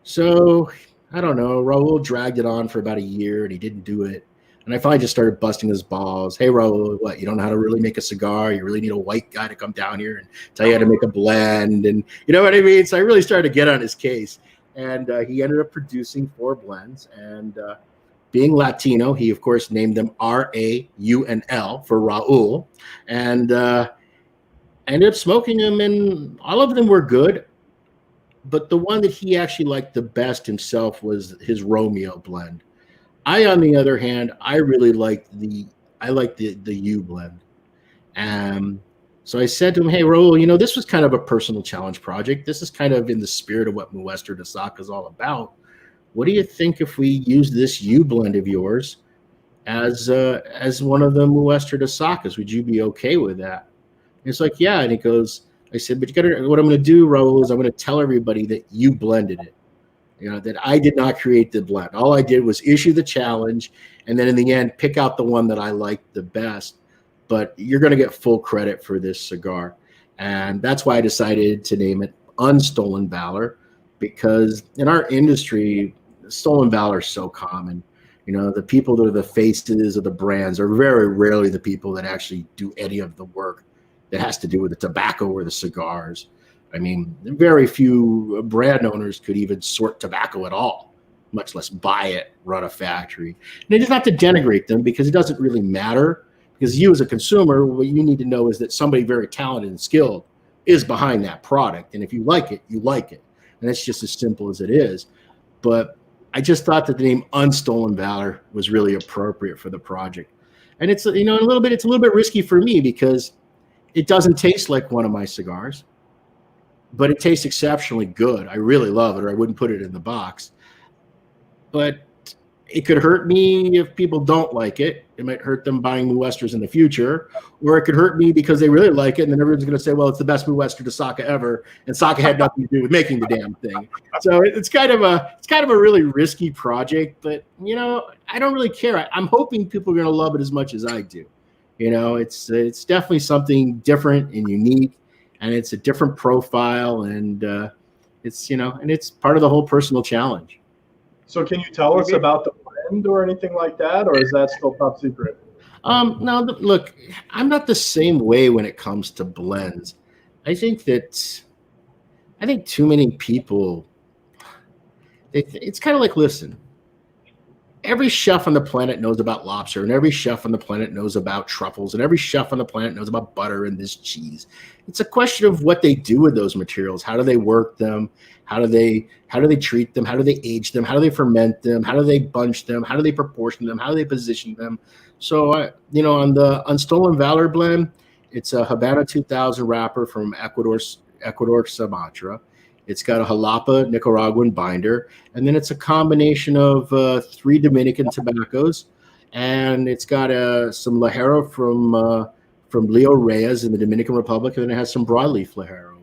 So I don't know. Raul dragged it on for about a year and he didn't do it. And I finally just started busting his balls. Hey, Raul, what? You don't know how to really make a cigar? You really need a white guy to come down here and tell you how to make a blend. And you know what I mean? So I really started to get on his case. And he ended up producing 4 blends. And being Latino, he, of course, named them RAUNL for Raul. And I ended up smoking them, and all of them were good. But the one that he actually liked the best himself was his Romeo blend. On the other hand, I really like the U blend. So I said to him, "Hey, Raul, this was kind of a personal challenge project. This is kind of in the spirit of what Moester de Saka is all about. What do you think if we use this U blend of yours as one of the Moester de Sakas? Would you be okay with that?" And it's like, "Yeah." And he goes, I said, "But what I'm going to do, Raul, is I'm going to tell everybody that you blended it. That I did not create the blend. All I did was issue the challenge, and then in the end, pick out the one that I liked the best. But you're going to get full credit for this cigar." And that's why I decided to name it Unstolen Valor, because in our industry, stolen valor is so common. The people that are the faces of the brands are very rarely the people that actually do any of the work that has to do with the tobacco or the cigars. I mean, very few brand owners could even sort tobacco at all, much less buy it, run a factory. And it is not to denigrate them, because it doesn't really matter. Because you as a consumer, what you need to know is that somebody very talented and skilled is behind that product. And if you like it, you like it. And it's just as simple as it is. But I just thought that the name Unstolen Valor was really appropriate for the project. And it's, a little bit risky for me, because it doesn't taste like one of my cigars, but it tastes exceptionally good. I really love it, or I wouldn't put it in the box. But it could hurt me if people don't like it. It might hurt them buying Moesters in the future, or it could hurt me because they really like it, and then everyone's going to say, "Well, it's the best Moester de Saka ever," and Saka had nothing to do with making the damn thing. So it's kind of a really risky project, but I don't really care. I'm hoping people are going to love it as much as I do. It's definitely something different and unique, and it's a different profile, and it's part of the whole personal challenge. So can you tell us about the blend or anything like that, or is that still top secret? No, look, I'm not the same way when it comes to blends. I think too many people, it's kind of like, listen, every chef on the planet knows about lobster, and every chef on the planet knows about truffles, and every chef on the planet knows about butter and this cheese. It's a question of what they do with those materials. How do they work them? How do they treat them? How do they age them? How do they ferment them? How do they bunch them? How do they proportion them? How do they position them? So, on the Unstolen Valor blend, it's a Habana 2000 wrapper from Ecuador, Sumatra. It's got a Jalapa Nicaraguan binder, and then it's a combination of 3 Dominican tobaccos, and it's got some Ligero from Leo Reyes in the Dominican Republic, and then it has some broadleaf Ligero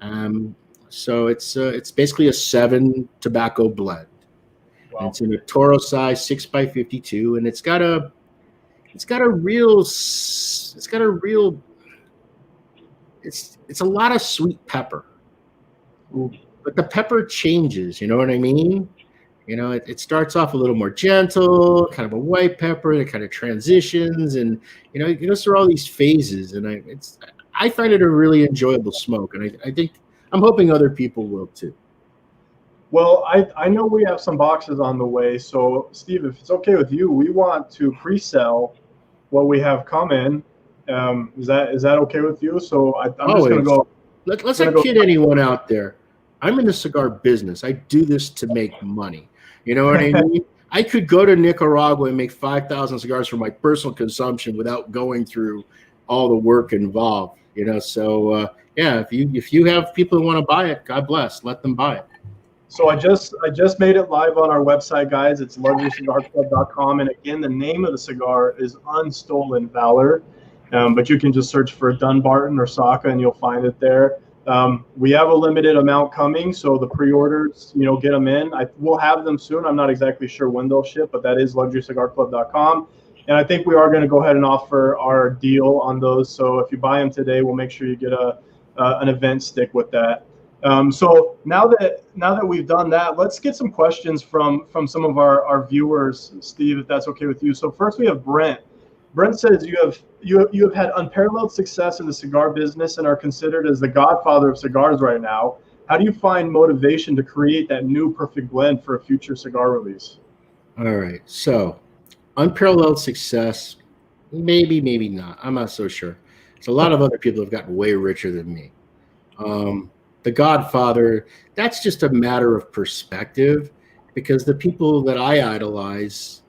in it. So it's basically a 7 tobacco blend. Wow. It's in a Toro size 6x52, and it's got a lot of sweet pepper. But the pepper changes, you know what I mean? It starts off a little more gentle, kind of a white pepper, it kind of transitions, and it goes through all these phases, and I find it a really enjoyable smoke, and I'm hoping other people will too. Well, I know we have some boxes on the way, so Steve, if it's okay with you, we want to pre-sell what we have coming. Is that okay with you? So I'm just going to go. Let's not kid anyone out there. I'm in the cigar business. I do this to make money. You know what I mean? I could go to Nicaragua and make 5,000 cigars for my personal consumption without going through all the work involved. So if you have people who want to buy it, God bless, let them buy it. So I just made it live on our website, guys. It's luxurycigarclub.com, and again, the name of the cigar is Unstolen Valor. But you can just search for Dunbarton or Saka, and you'll find it there. We have a limited amount coming, so the pre-orders, get them in. We'll have them soon. I'm not exactly sure when they'll ship, but that is luxurycigarclub.com. And I think we are going to go ahead and offer our deal on those. So if you buy them today, we'll make sure you get an event stick with that. So now that we've done that, let's get some questions from some of our viewers, Steve, if that's okay with you. So first we have Brent. Brent says you have had unparalleled success in the cigar business and are considered as the godfather of cigars right now. How do you find motivation to create that new perfect blend for a future cigar release? All right. So unparalleled success, maybe not. I'm not so sure. So a lot of other people have gotten way richer than me. The godfather, that's just a matter of perspective. because the people that I idolize,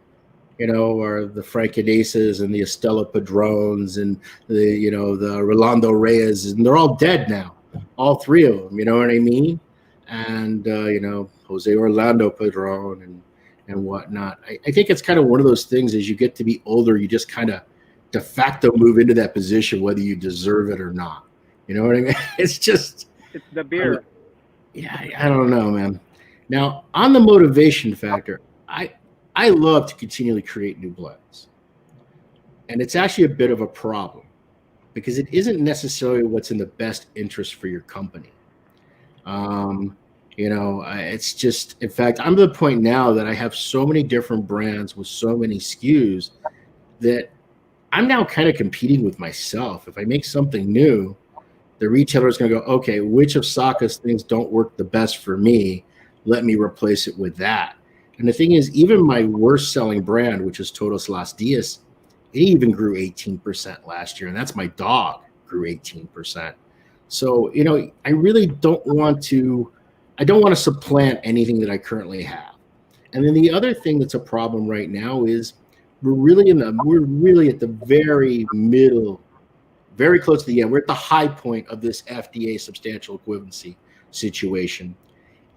are the Francaneses and the Estella Padrones and the Rolando Reyes, and they're all dead now, all three of them. You know what I mean? And Jose Orlando Padron and whatnot. I think it's kind of one of those things. As you get to be older, you just kind of de facto move into that position, whether you deserve it or not. You know what I mean? It's the beer. I don't know, man. Now, on the motivation factor, I love to continually create new blends. And it's actually a bit of a problem because it isn't necessarily what's in the best interest for your company. It's just, in fact, I'm to the point now that I have so many different brands with so many SKUs that I'm now kind of competing with myself. If I make something new, the retailer is going to go, okay, which of Saka's things don't work the best for me? Let me replace it with that. And the thing is, even my worst selling brand, which is Todos Los Dias, it even grew 18% last year. And that's my dog, grew 18%. So, I really don't want to supplant anything that I currently have. And then the other thing that's a problem right now is we're really at the very middle, very close to the end. We're at the high point of this FDA substantial equivalency situation.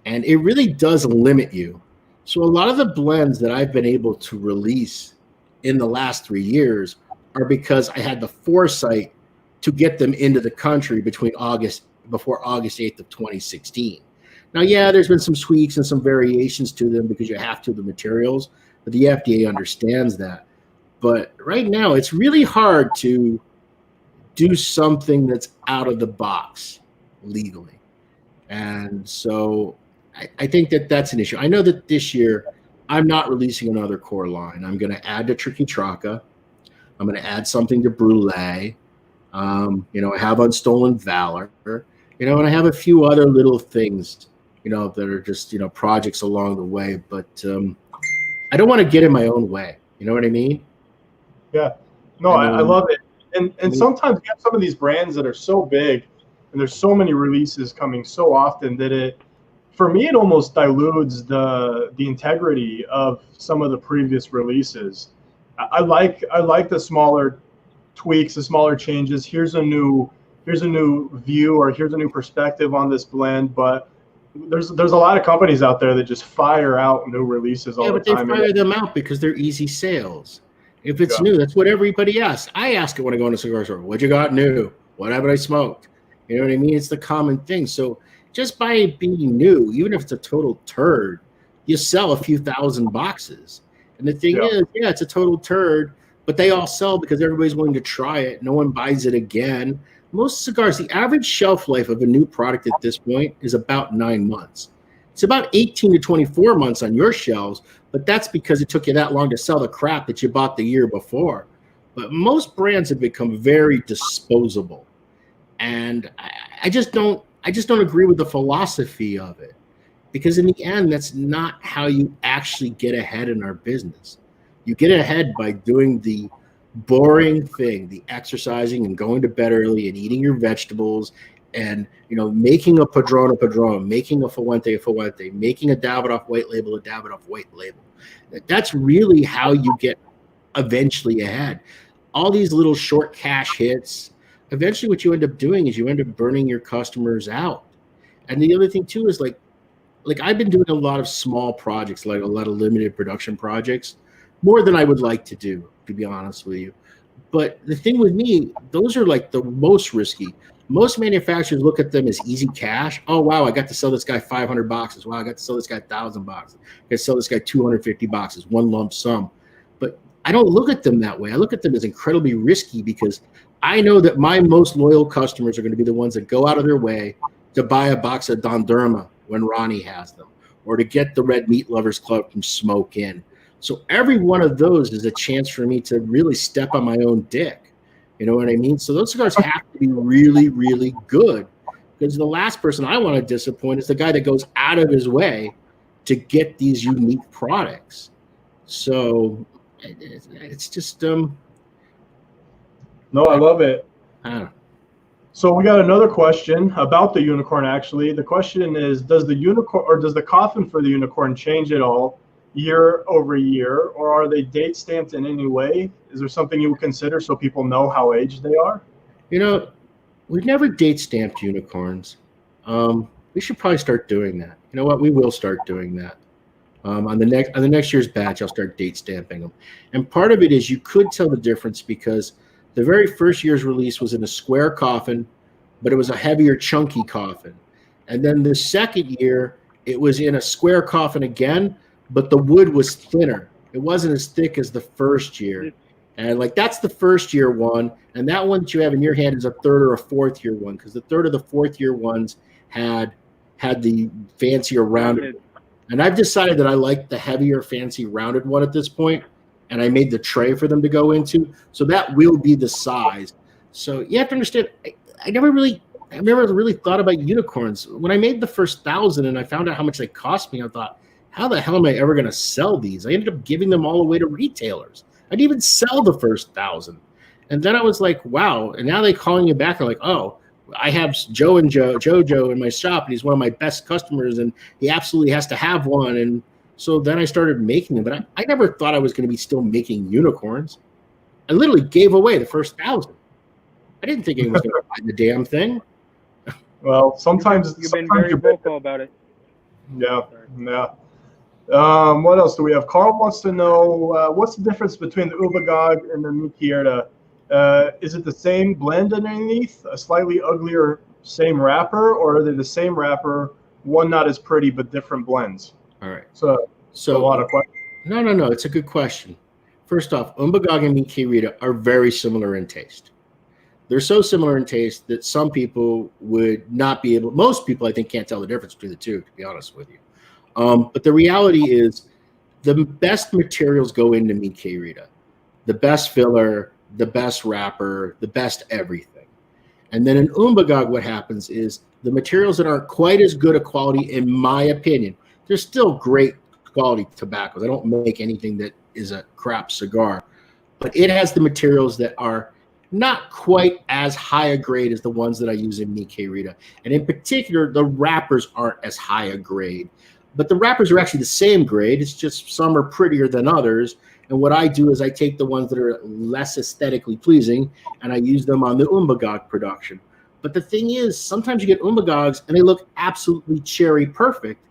And it really does limit you. So a lot of the blends that I've been able to release in the last 3 years are because I had the foresight to get them into the country before August 8th of 2016. Now, there's been some tweaks and some variations to them because you have to the materials, but the FDA understands that. But right now, it's really hard to do something that's out of the box legally. And so I think that's an issue. I know that this year I'm not releasing another core line. I'm going to add to Tricky Traca. I'm going to add something to Brulee. I have Unstolen Valor, and I have a few other little things, that are just, projects along the way. But I don't want to get in my own way. You know what I mean? Yeah. No, I love it. And sometimes you have some of these brands that are so big and there's so many releases coming so often that for me, it almost dilutes the integrity of some of the previous releases. I like the smaller tweaks, the smaller changes. Here's a new view, or here's a new perspective on this blend. But there's a lot of companies out there that just fire out new releases all the time. Yeah, but they fire them out because they're easy sales. If it's new, that's what everybody asks. I ask it when I go in a cigar store. What you got new? What haven't I smoked? You know what I mean? It's the common thing. So just by it being new, even if it's a total turd, you sell a few thousand boxes. And the thing is, it's a total turd, but they all sell because everybody's willing to try it. No one buys it again. Most cigars, the average shelf life of a new product at this point is about 9 months. It's about 18 to 24 months on your shelves, but that's because it took you that long to sell the crap that you bought the year before. But most brands have become very disposable. And I just don't agree with the philosophy of it, because in the end, that's not how you actually get ahead in our business. You get ahead by doing the boring thing, the exercising and going to bed early and eating your vegetables and, making a Padron, making a Fuente, making a Davidoff white label, That's really how you get eventually ahead. All these little short cash hits, eventually what you end up doing is you end up burning your customers out. And the other thing too is like I've been doing a lot of small projects, like a lot of limited production projects, more than I would like to do, to be honest with you. But the thing with me, those are like the most risky. Most manufacturers look at them as easy cash. Oh, wow, I got to sell this guy 500 boxes. Wow, I got to sell this guy 1,000 boxes. I got to sell this guy 250 boxes, one lump sum. But I don't look at them that way. I look at them as incredibly risky because I know that my most loyal customers are going to be the ones that go out of their way to buy a box of Don Derma when Ronnie has them, or to get the Red Meat Lovers Club from Smoke Inn. So every one of those is a chance for me to really step on my own dick. You know what I mean? So those cigars have to be really, really good, because the last person I want to disappoint is the guy that goes out of his way to get these unique products. So it's just No, I love it. I don't know. So we got another question about the unicorn. Actually, the question is: does the coffin for the unicorn change at all year over year, or are they date stamped in any way? Is there something you would consider so people know how aged they are? We've never date stamped unicorns. We should probably start doing that. You know what? We will start doing that. On the next year's batch, I'll start date stamping them. And part of it is you could tell the difference because the very first year's release was in a square coffin, but it was a heavier, chunky coffin. And then the second year, it was in a square coffin again, but the wood was thinner. It wasn't as thick as the first year. And that's the first year one. And that one that you have in your hand is a third or a fourth year one, because the third or the fourth year ones had the fancier rounded. And I've decided that I like the heavier, fancy rounded one at this point. And I made the tray for them to go into. So that will be the size. So you have to understand, I've never really thought about unicorns. When I made the first 1,000 and I found out how much they cost me, I thought, how the hell am I ever going to sell these? I ended up giving them all away to retailers. I didn't even sell the first 1,000. And then I was like, wow. And now they're calling you back. They're like, oh, I have Jojo in my shop, and he's one of my best customers, and he absolutely has to have one. And so then I started making them. But I never thought I was going to be still making unicorns. I literally gave away the first 1,000. I didn't think anyone was going to buy the damn thing. Well, sometimes you've been very vocal about it. Yeah. What else do we have? Carl wants to know what's the difference between the Ubagog and the Mikirita. Is it the same blend underneath, a slightly uglier same wrapper, or are they the same wrapper, one not as pretty but different blends? All right. So a lot of questions. No. It's a good question. First off, Umbagog and Mikirita are very similar in taste. They're so similar in taste that some people would not be able. Most people, I think, can't tell the difference between the two, to be honest with you. But the reality is, the best materials go into Mikirita. The best filler, the best wrapper, the best everything. And then in Umbagog, what happens is the materials that aren't quite as good a quality, in my opinion, they're still great quality tobaccos. I don't make anything that is a crap cigar, but it has the materials that are not quite as high a grade as the ones that I use in Mikirita. And in particular, the wrappers aren't as high a grade, but the wrappers are actually the same grade. It's just some are prettier than others. And what I do is I take the ones that are less aesthetically pleasing and I use them on the Umbagog production. But the thing is, sometimes you get Umbagogs and they look absolutely cherry perfect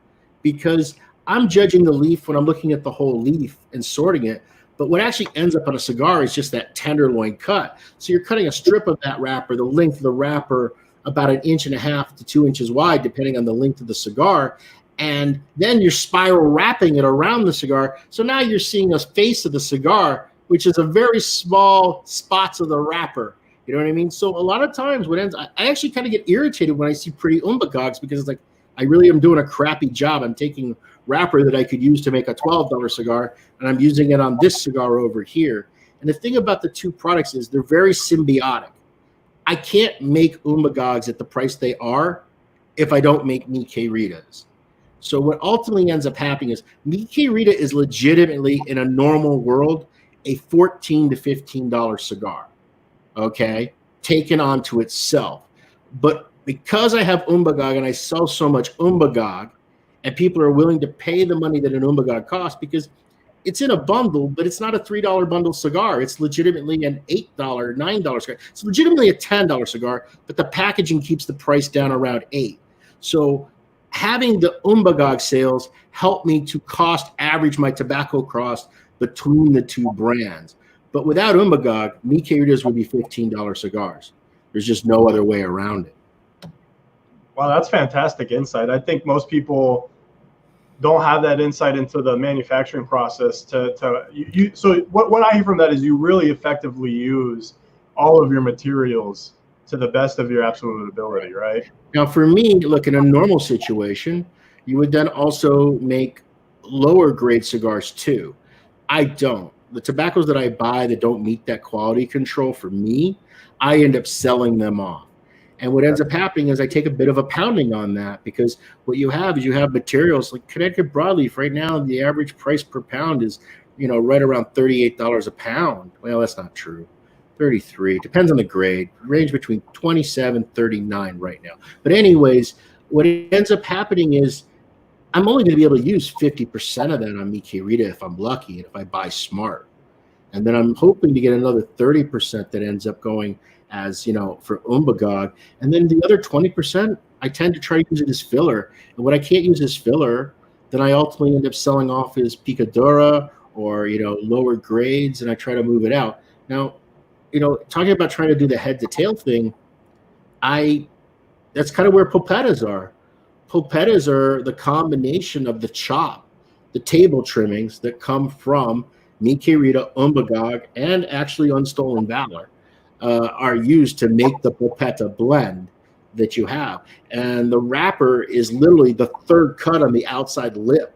because I'm judging the leaf when I'm looking at the whole leaf and sorting it. But what actually ends up on a cigar is just that tenderloin cut. So you're cutting a strip of that wrapper, the length of the wrapper, about 1.5 inches to 2 inches wide, depending on the length of the cigar. And then you're spiral wrapping it around the cigar. So now you're seeing a face of the cigar, which is a very small spots of the wrapper. You know what I mean? So a lot of times I actually kind of get irritated when I see pretty Umbagogs because it's like, I really am doing a crappy job. I'm taking wrapper that I could use to make a $12 cigar, and I'm using it on this cigar over here. And the thing about the two products is they're very symbiotic. I can't make Umbagogs at the price they are if I don't make Mikiritas. So what ultimately ends up happening is Mikirita is legitimately, in a normal world, a $14 to $15 cigar, okay, taken onto itself. But because I have Umbagog and I sell so much Umbagog, and people are willing to pay the money that an Umbagog costs because it's in a bundle, but it's not a $3 bundle cigar. It's legitimately an $8, $9 cigar. It's legitimately a $10 cigar, but the packaging keeps the price down around $8. So having the Umbagog sales helped me to cost average my tobacco cost between the two brands. But without Umbagog, Mikiritas would be $15 cigars. There's just no other way around it. Wow, that's fantastic insight. I think most people don't have that insight into the manufacturing process. So what I hear from that is you really effectively use all of your materials to the best of your absolute ability, right? Now, for me, look, in a normal situation, you would then also make lower grade cigars too. I don't. The tobaccos that I buy that don't meet that quality control, for me, I end up selling them off. And what ends up happening is I take a bit of a pounding on that because what you have is you have materials like Connecticut broadleaf. Right now, the average price per pound is, right around $38 a pound. Well, that's not true. 33. Depends on the grade. Range between 27, 39 right now. But anyways, what ends up happening is I'm only going to be able to use 50% of that on Mi Querida if I'm lucky and if I buy smart. And then I'm hoping to get another 30% that ends up going as, for Umbagog. And then the other 20%, I tend to try to use it as filler. And what I can't use as filler, then I ultimately end up selling off as Picadura or, lower grades, and I try to move it out. Now, talking about trying to do the head to tail thing, that's kind of where pulpettas are. Pulpettas are the combination of the chop, the table trimmings that come from Mi Querida, Umbagog, and actually Unstolen Valor are used to make the pulpetta blend that you have. And the wrapper is literally the third cut on the outside lip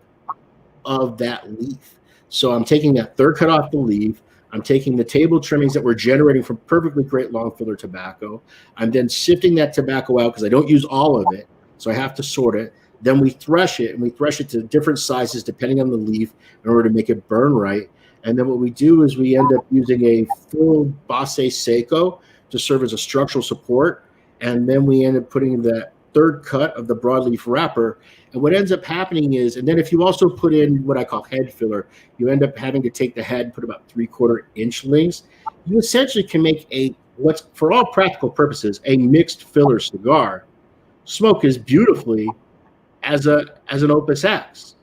of that leaf. So I'm taking that third cut off the leaf. I'm taking the table trimmings that we're generating from perfectly great long filler tobacco. I'm then sifting that tobacco out because I don't use all of it. So I have to sort it. Then we thresh it, and we thresh it to different sizes depending on the leaf in order to make it burn right. And then what we do is we end up using a full base seco to serve as a structural support. And then we end up putting that third cut of the broadleaf wrapper. And what ends up happening is, and then if you also put in what I call head filler, you end up having to take the head, put about 3/4 inch lengths. You essentially can make what's, for all practical purposes, a mixed filler cigar. Smoke as beautifully as an Opus X.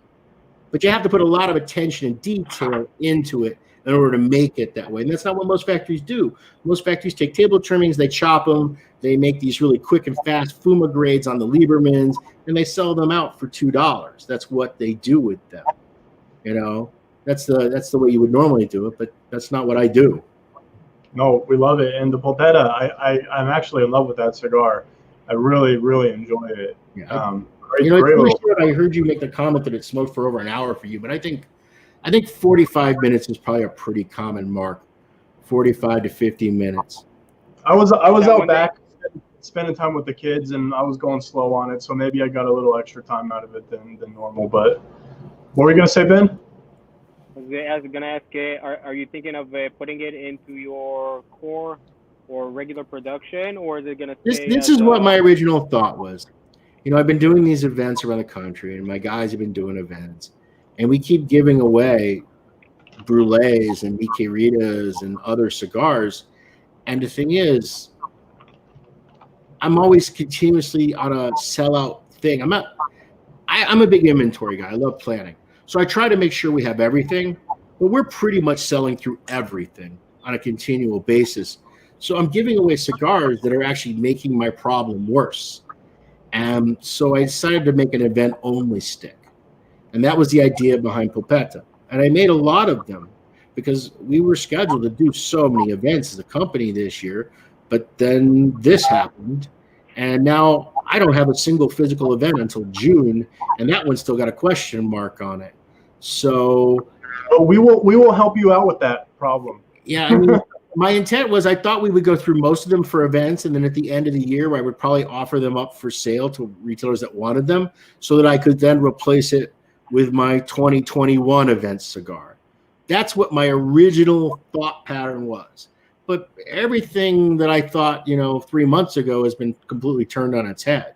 But you have to put a lot of attention and detail into it in order to make it that way. And that's not what most factories do. Most factories take table trimmings, they chop them, they make these really quick and fast Fuma grades on the Liebermans, and they sell them out for $2. That's what they do with them. That's the way you would normally do it, but that's not what I do. No, we love it. And the pulpetta, I'm actually in love with that cigar. I really, really enjoy it. Yeah. Great I heard you make the comment that it smoked for over an hour for you, but I think 45 minutes is probably a pretty common mark. 45 to 50 minutes. I was out back spending time with the kids, and I was going slow on it, so maybe I got a little extra time out of it than normal. But what were you gonna say, Ben? I was gonna ask, are you thinking of putting it into your core or regular production, or is it gonna stay? This is what my original thought was. I've been doing these events around the country, and my guys have been doing events, and we keep giving away brulees and Mi Queridas and other cigars. And the thing is, I'm always continuously on a sellout thing. I'm a big inventory guy. I love planning. So I try to make sure we have everything, but we're pretty much selling through everything on a continual basis. So I'm giving away cigars that are actually making my problem worse. And so I decided to make an event-only stick. And that was the idea behind Pulpetta. And I made a lot of them because we were scheduled to do so many events as a company this year. But then this happened. And now I don't have a single physical event until June. And that one's still got a question mark on it. So we will help you out with that problem. Yeah, I mean, my intent was I thought we would go through most of them for events, and then at the end of the year, I would probably offer them up for sale to retailers that wanted them so that I could then replace it with my 2021 event cigar. That's what my original thought pattern was. But everything that I thought, 3 months ago has been completely turned on its head.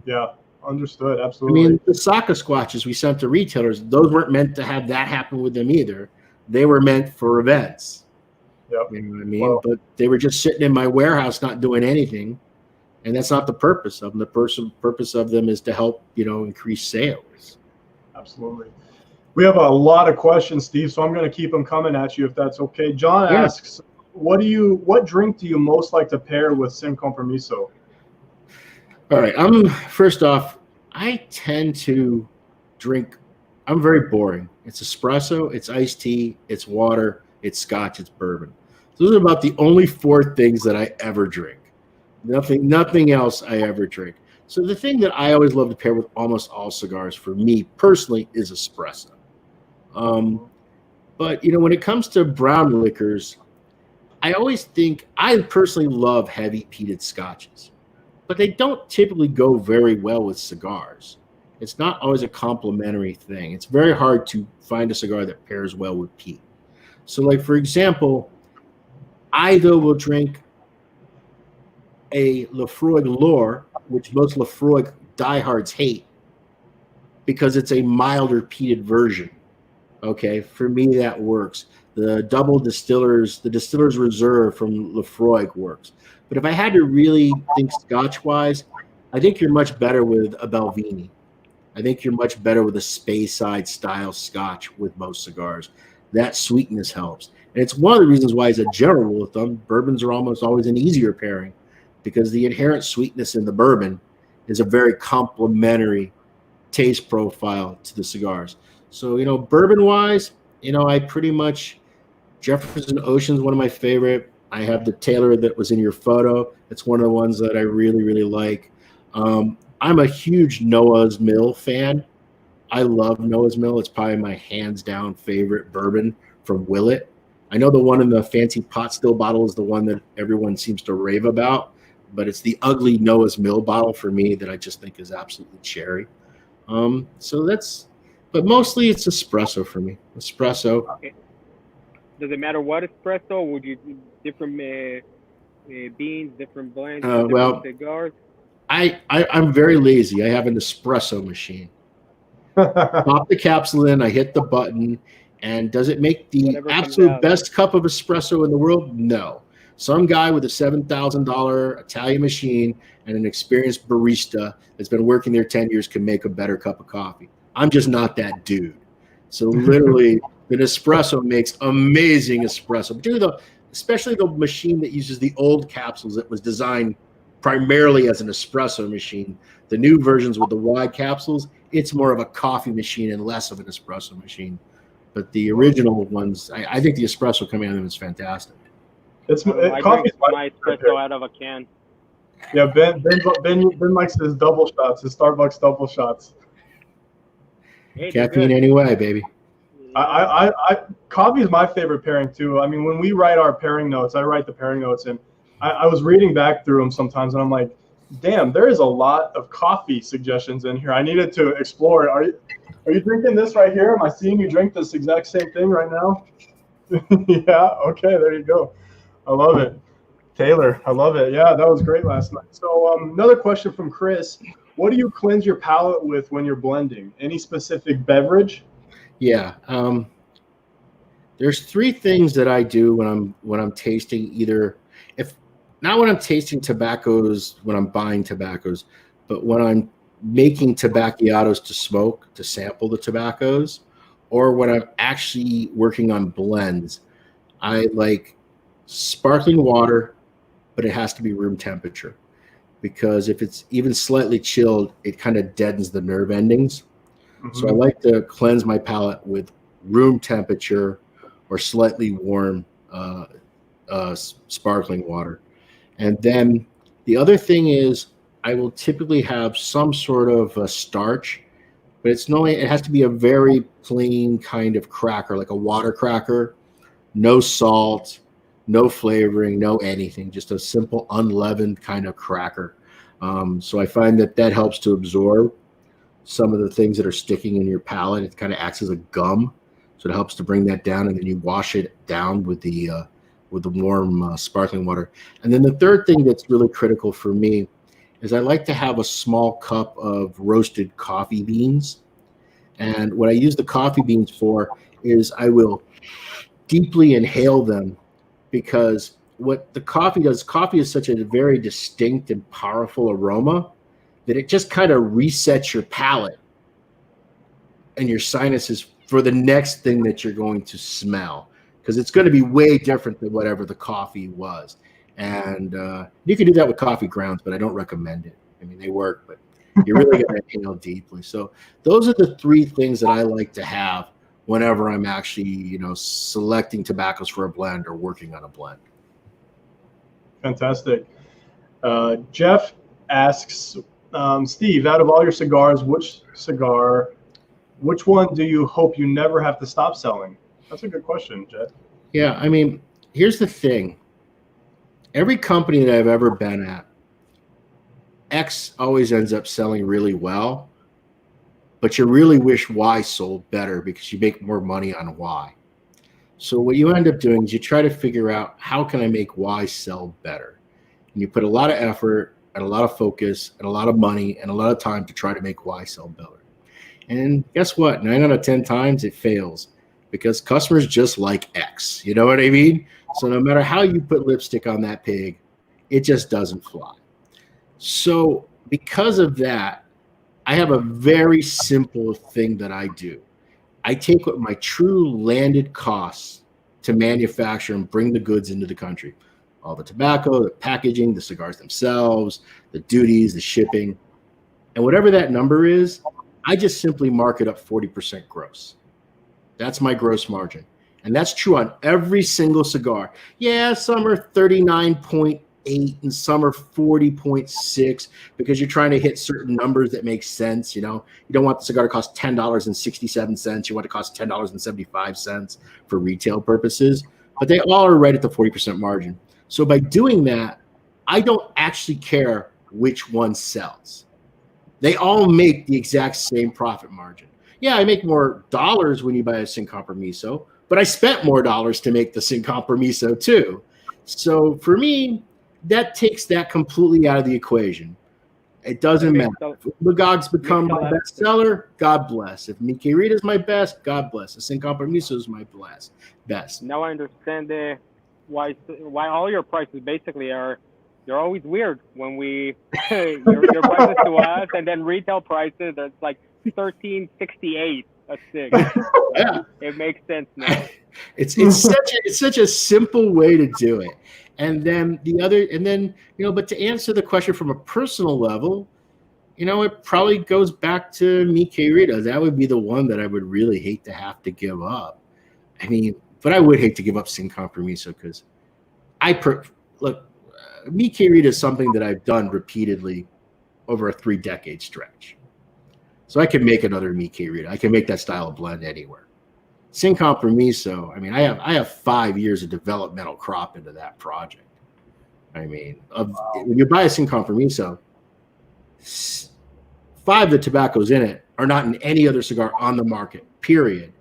Yeah, understood. Absolutely. I mean, the Saka squatches we sent to retailers, those weren't meant to have that happen with them either. They were meant for events. Yep. You know what I mean? Well, but they were just sitting in my warehouse not doing anything. And that's not the purpose of them. The purpose of them is to help, increase sales. Absolutely. We have a lot of questions, Steve, so I'm going to keep them coming at you if that's okay. John asks, what drink do you most like to pair with Sin Compromiso? All right. First off, I tend to drink, I'm very boring. It's espresso, it's iced tea, it's water, it's scotch, it's bourbon. Those are about the only 4 things that I ever drink. Nothing else I ever drink. So the thing that I always love to pair with almost all cigars for me personally is espresso. But when it comes to brown liquors, I personally love heavy peated scotches, but they don't typically go very well with cigars. It's not always a complementary thing. It's very hard to find a cigar that pairs well with peat. So, like, for example, I, though, will drink a Lefroy Lore, which most Lefroy diehards hate, because it's a milder peated version. Okay, for me that works. The Distiller's Reserve from Lefroy works. But if I had to really think Scotch-wise, I think you're much better with a Belvini. I think you're much better with a Speyside style Scotch with most cigars. That sweetness helps. And it's one of the reasons why, as a general rule of thumb, bourbons are almost always an easier pairing, because the inherent sweetness in the bourbon is a very complementary taste profile to the cigars. So, bourbon-wise, I pretty much, Jefferson Ocean's one of my favorite. I have the Taylor that was in your photo. It's one of the ones that I really, really like. I'm a huge Noah's Mill fan. I love Noah's Mill. It's probably my hands-down favorite bourbon from Willet. I know the one in the fancy pot still bottle is the one that everyone seems to rave about, but it's the ugly Noah's Mill bottle for me that I just think is absolutely cherry. But mostly it's espresso for me. Espresso. Okay. Does it matter what espresso? Would you do different beans, different blends, different cigars? I'm very lazy. I have an espresso machine. Pop the capsule in, I hit the button, and does it make the absolute best cup of espresso in the world? No. Some guy with a $7,000 Italian machine and an experienced barista that's been working there 10 years can make a better cup of coffee. I'm just not that dude. So literally, an espresso makes amazing espresso. Especially the machine that uses the old capsules that was designed primarily as an espresso machine. The new versions with the wide capsules, it's more of a coffee machine and less of an espresso machine. But the original ones, I think the espresso coming out of them is fantastic. Coffee's my espresso out of a can. Yeah, Ben likes his double shots, his Starbucks double shots. Hey, caffeine anyway, baby. Coffee is my favorite pairing too. I mean, when we write our pairing notes, I write the pairing notes, and I was reading back through them sometimes, and I'm like, damn, there is a lot of coffee suggestions in here. I needed to explore. Are you drinking this right here? Am I seeing you drink this exact same thing right now? Yeah. Okay. There you go. I love it. Taylor, I love it. Yeah, that was great last night. So another question from Chris. What do you cleanse your palate with when you're blending? Any specific beverage? Yeah. There's three things that I do when I'm tasting, either not when I'm tasting tobaccos, when I'm buying tobaccos, but when I'm making tobacciotos to smoke, to sample the tobaccos, or when I'm actually working on blends. I like sparkling water, but it has to be room temperature, because if it's even slightly chilled, it kind of deadens the nerve endings. Mm-hmm. So I like to cleanse my palate with room temperature or slightly warm sparkling water. And then the other thing is I will typically have some sort of a starch, but it has to be a very plain kind of cracker, like a water cracker, no salt, no flavoring, no anything, just a simple unleavened kind of cracker. So I find that helps to absorb some of the things that are sticking in your palate. It kind of acts as a gum, so it helps to bring that down, and then you wash it down with the warm sparkling water. And then the third thing that's really critical for me is I like to have a small cup of roasted coffee beans. And what I use the coffee beans for is I will deeply inhale them, because what the coffee does, coffee is such a very distinct and powerful aroma that it just kind of resets your palate and your sinuses for the next thing that you're going to smell, because it's going to be way different than whatever the coffee was. And you can do that with coffee grounds, but I don't recommend it. I mean, they work, but you're really going to inhale deeply. So those are the three things that I like to have whenever I'm actually, selecting tobaccos for a blend or working on a blend. Fantastic. Jeff asks, Steve, out of all your cigars, which one do you hope you never have to stop selling? That's a good question, Jeff. Yeah, I mean, here's the thing. Every company that I've ever been at, X always ends up selling really well, but you really wish Y sold better because you make more money on Y. So what you end up doing is you try to figure out, how can I make Y sell better? And you put a lot of effort and a lot of focus and a lot of money and a lot of time to try to make Y sell better. And guess what? 9 out of 10 times it fails, because customers just like X. You know what I mean? So no matter how you put lipstick on that pig, it just doesn't fly. So because of that, I have a very simple thing that I do. I take what my true landed costs to manufacture and bring the goods into the country. All the tobacco, the packaging, the cigars themselves, the duties, the shipping, and whatever that number is, I just simply mark it up 40% gross. That's my gross margin. And that's true on every single cigar. Yeah, some are 39.8 and some are 40.6, because you're trying to hit certain numbers that make sense. You know, you don't want the cigar to cost $10.67. You want it to cost $10.75 for retail purposes, but they all are right at the 40% margin. So by doing that, I don't actually care which one sells. They all make the exact same profit margin. Yeah, I make more dollars when you buy a Sin Compromiso, but I spent more dollars to make the Sin Compromiso too. So for me, that takes that completely out of the equation. It doesn't matter. If Magog's become my best seller, God bless. If Mi Querida is my best, God bless. The Sin Compromiso is my best. Now I understand why all your prices basically are. They're always weird when we your prices to us, and then retail prices that's like $13.68 a stick. Yeah, it makes sense now. It's such a simple way to do it. And then but to answer the question from a personal level, it probably goes back to Mi Querida. That would be the one that I would really hate to have to give up. I mean, but I would hate to give up Sin Compromiso, because Mi Querida is something that I've done repeatedly over a 3-decade stretch. So I can make another Mi Querida. I can make that style of blend anywhere. Sin Compromiso, I mean, I have 5 years of developmental crop into that project. I mean, when you buy a Sin Compromiso, 5 of the tobaccos in it are not in any other cigar on the market, period.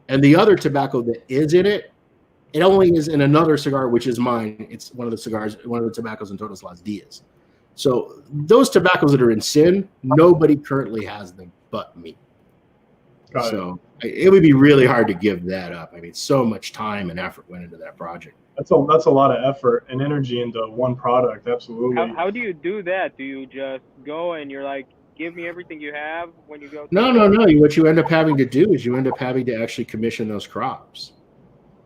And the other tobacco that is in it, it only is in another cigar, which is mine. It's one of the tobaccos in Todos Las Dias. So those tobaccos that are in Sin, nobody currently has them but me. So it would be really hard to give that up. I mean, so much time and effort went into that project. That's a lot of effort and energy into one product. Absolutely. How do you do that? Do you just go and you're like, give me everything you have when you go? No. What you end up having to do is you end up having to actually commission those crops.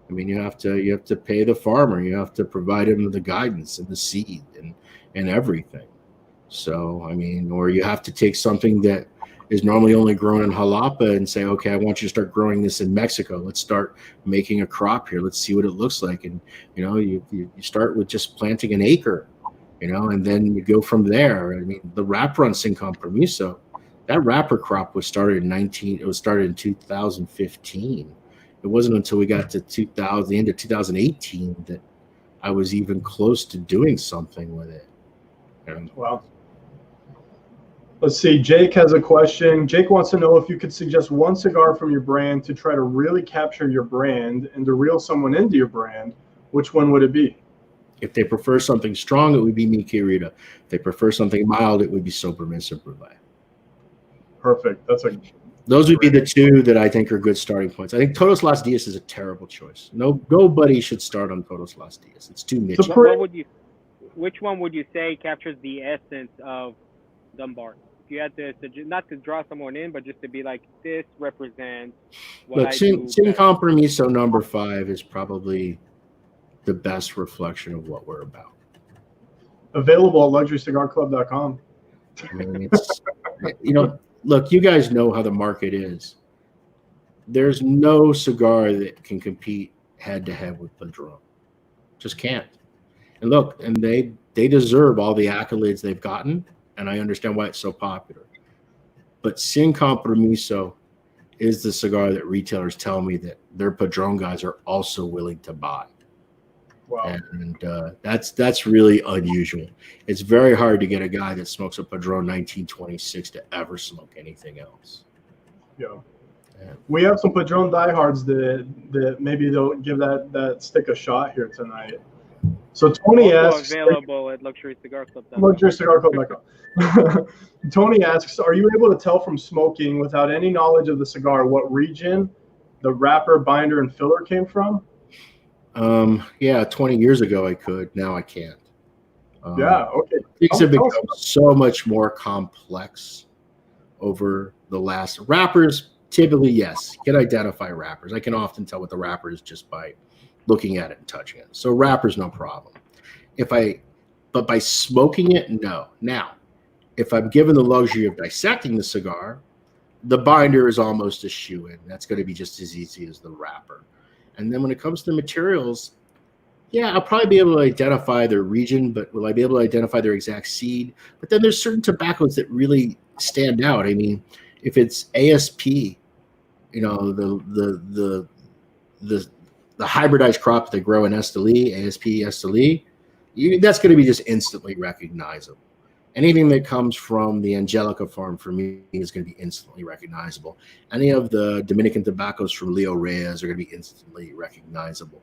I mean, you have to pay the farmer. You have to provide him the guidance and the seed and everything. So, I mean, or you have to take something that is normally only grown in Jalapa and say, okay, I want you to start growing this in Mexico. Let's start making a crop here. Let's see what it looks like. And, you start with just planting an acre, and then you go from there. I mean, the wrapper on Sin Compromiso, that wrapper crop was started in 2015. It wasn't until we got to the end of 2018 that I was even close to doing something with it. Wow. Let's see. Jake has a question. Jake wants to know if you could suggest one cigar from your brand to try to really capture your brand and to reel someone into your brand. Which one would it be? If they prefer something strong, it would be Mi Querida. If they prefer something mild, it would be Sobremesa Brulee. Perfect. Those would be the two that I think are good starting points. I think Todos Las Dias is a terrible choice. Nobody should start on Todos Las Dias. It's too niche. Which one would you say captures the essence of Dunbarton? If you had to not to draw someone in, but just to be like, this represents what Sin Compromiso number 5 is probably the best reflection of what we're about. Available at luxurycigarclub.com. I mean, it's look, you guys know how the market is. There's no cigar that can compete head to head with Padron. Just can't. And look, and they deserve all the accolades they've gotten, and I understand why it's so popular. But Sin Compromiso is the cigar that retailers tell me that their Padron guys are also willing to buy. Wow. And that's really unusual. It's very hard to get a guy that smokes a Padron 1926 to ever smoke anything else. Yeah. We have some Padron diehards that maybe they'll give that stick a shot here tonight. So Tony Also asks, available at luxurycigarclub.com. luxurycigarclub.com. Tony asks, are you able to tell from smoking without any knowledge of the cigar what region the wrapper, binder, and filler came from? Yeah, 20 years ago I could. Now I can't. Yeah, okay. Things have become so much more complex over the last. Wrappers, typically, yes, can identify wrappers. I can often tell what the wrapper is just by looking at it and touching it. So wrappers, no problem. But by smoking it, no. Now, if I'm given the luxury of dissecting the cigar, the binder is almost a shoo-in. That's going to be just as easy as the wrapper. And then when it comes to materials, yeah, I'll probably be able to identify their region, but will I be able to identify their exact seed? But then there's certain tobaccos that really stand out. I mean, if it's ASP, you know, the hybridized crop that they grow in Esteli, ASP Esteli, that's going to be just instantly recognizable. Anything that comes from the Angelica farm for me is going to be instantly recognizable. Any of the Dominican tobaccos from Leo Reyes are going to be instantly recognizable.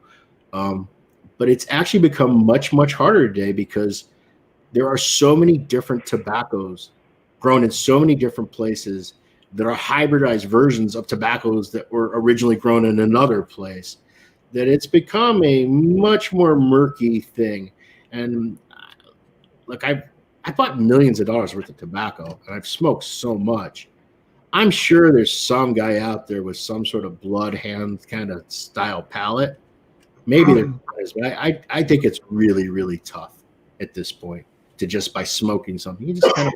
But it's actually become much, much harder today because there are so many different tobaccos grown in so many different places that are hybridized versions of tobaccos that were originally grown in another place, that it's become a much more murky thing. And look, I bought millions of dollars worth of tobacco, and I've smoked so much. I'm sure there's some guy out there with some sort of bloodhound kind of style palate. Maybe there is, but I think it's really, really tough at this point to just by smoking something. You just kind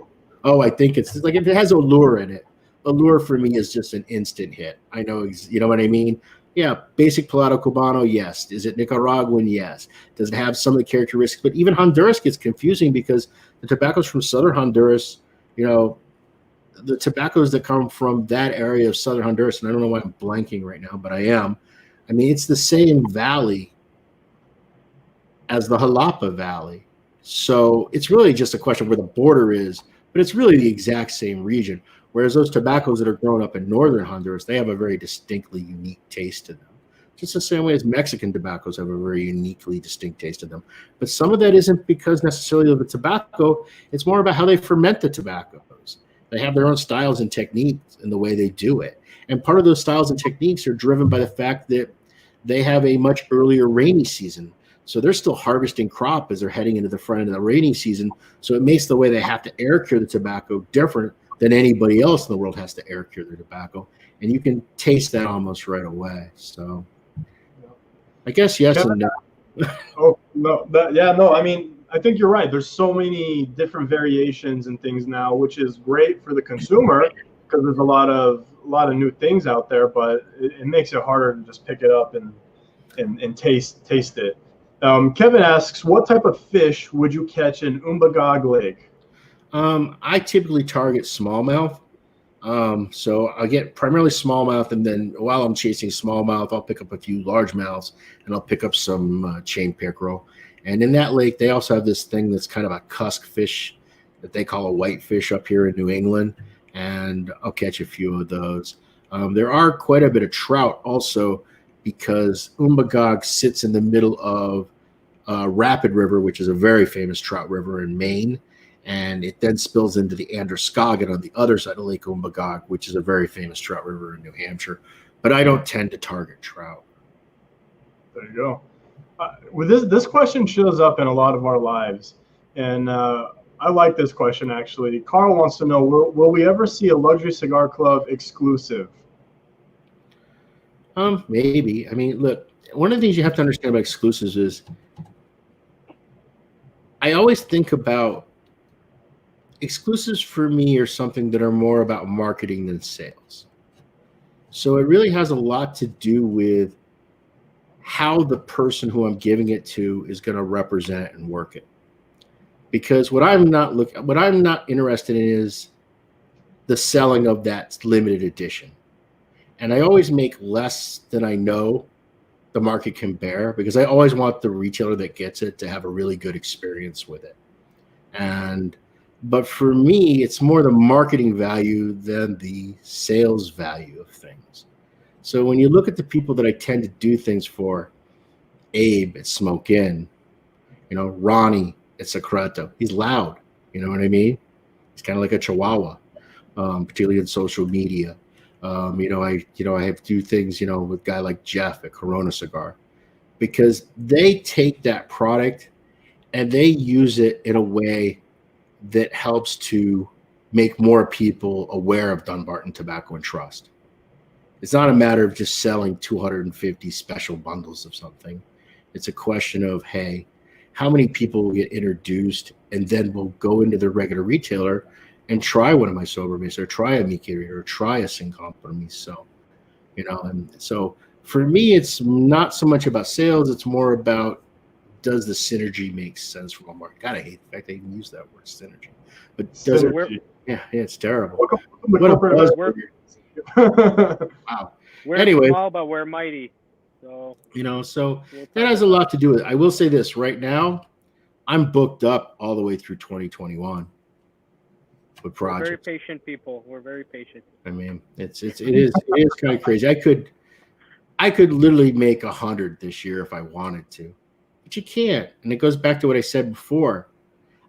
of, I think it's like if it has allure in it. Allure for me is just an instant hit. I know, you know what I mean? Yeah, basic Palato Cubano, yes. Is it Nicaraguan? Yes. Does it have some of the characteristics? But even Honduras gets confusing because the tobaccos from southern Honduras, you know, the tobaccos that come from that area of southern Honduras, and I don't know why I'm blanking right now, but I am. I mean, it's the same valley as the Jalapa Valley. So it's really just a question of where the border is, but it's really the exact same region. Whereas those tobaccos that are grown up in northern Honduras, they have a very distinctly unique taste to them. Just the same way as Mexican tobaccos have a very uniquely distinct taste to them. But some of that isn't because necessarily of the tobacco. It's more about how they ferment the tobaccos. They have their own styles and techniques in the way they do it. And part of those styles and techniques are driven by the fact that they have a much earlier rainy season. So they're still harvesting crop as they're heading into the front end of the rainy season. So it makes the way they have to air cure the tobacco different than anybody else in the world has to air cure their tobacco. And you can taste that almost right away. So I guess yes and no. I mean, I think you're right. There's so many different variations and things now, which is great for the consumer because there's a lot of new things out there, but it makes it harder to just pick it up and taste it. Kevin asks, what type of fish would you catch in Umbagog Lake? I typically target smallmouth. So I get primarily smallmouth, and then while I'm chasing smallmouth, I'll pick up a few largemouths, and I'll pick up some chain pickerel. And in that lake, they also have this thing that's kind of a cusk fish that they call a whitefish up here in New England, and I'll catch a few of those. There are quite a bit of trout also because Umbagog sits in the middle of Rapid River, which is a very famous trout river in Maine. And it then spills into the Androscoggin on the other side of Lake Umbagog, which is a very famous trout river in New Hampshire. But I don't tend to target trout. There you go. With this question shows up in a lot of our lives. And I like this question, actually. Carl wants to know, will we ever see a Luxury Cigar Club exclusive? Maybe. I mean, look, one of the things you have to understand about exclusives is I always think about exclusives for me are something that are more about marketing than sales. So it really has a lot to do with how the person who I'm giving it to is going to represent it and work it. Because what I'm not interested in is the selling of that limited edition. And I always make less than I know the market can bear because I always want the retailer that gets it to have a really good experience with it. But for me, it's more the marketing value than the sales value of things. So when you look at the people that I tend to do things for, Abe at Smoke Inn, Ronnie at Secreto, he's loud. You know what I mean? He's kind of like a chihuahua, particularly in social media. I have to do things, with a guy like Jeff at Corona Cigar, because they take that product and they use it in a way that helps to make more people aware of Dunbarton Tobacco and Trust. It's not a matter of just selling 250 special bundles of something. It's a question of, hey, how many people will get introduced and then will go into their regular retailer and try one of my sober base, or try a Mickey or try a Sin Compromise. So, and so for me, it's not so much about sales. It's more about, does the synergy make sense from a market? God, I hate the fact they even use that word synergy. But does it? Yeah, it's terrible. What a buzzword. Wow. We're small, but we're mighty. So so that has a lot to do with it. I will say this right now, I'm booked up all the way through 2021 with projects. We're very patient people. We're very patient. I mean, it is kind of crazy. I could literally make 100 this year if I wanted to, but you can't. And it goes back to what I said before.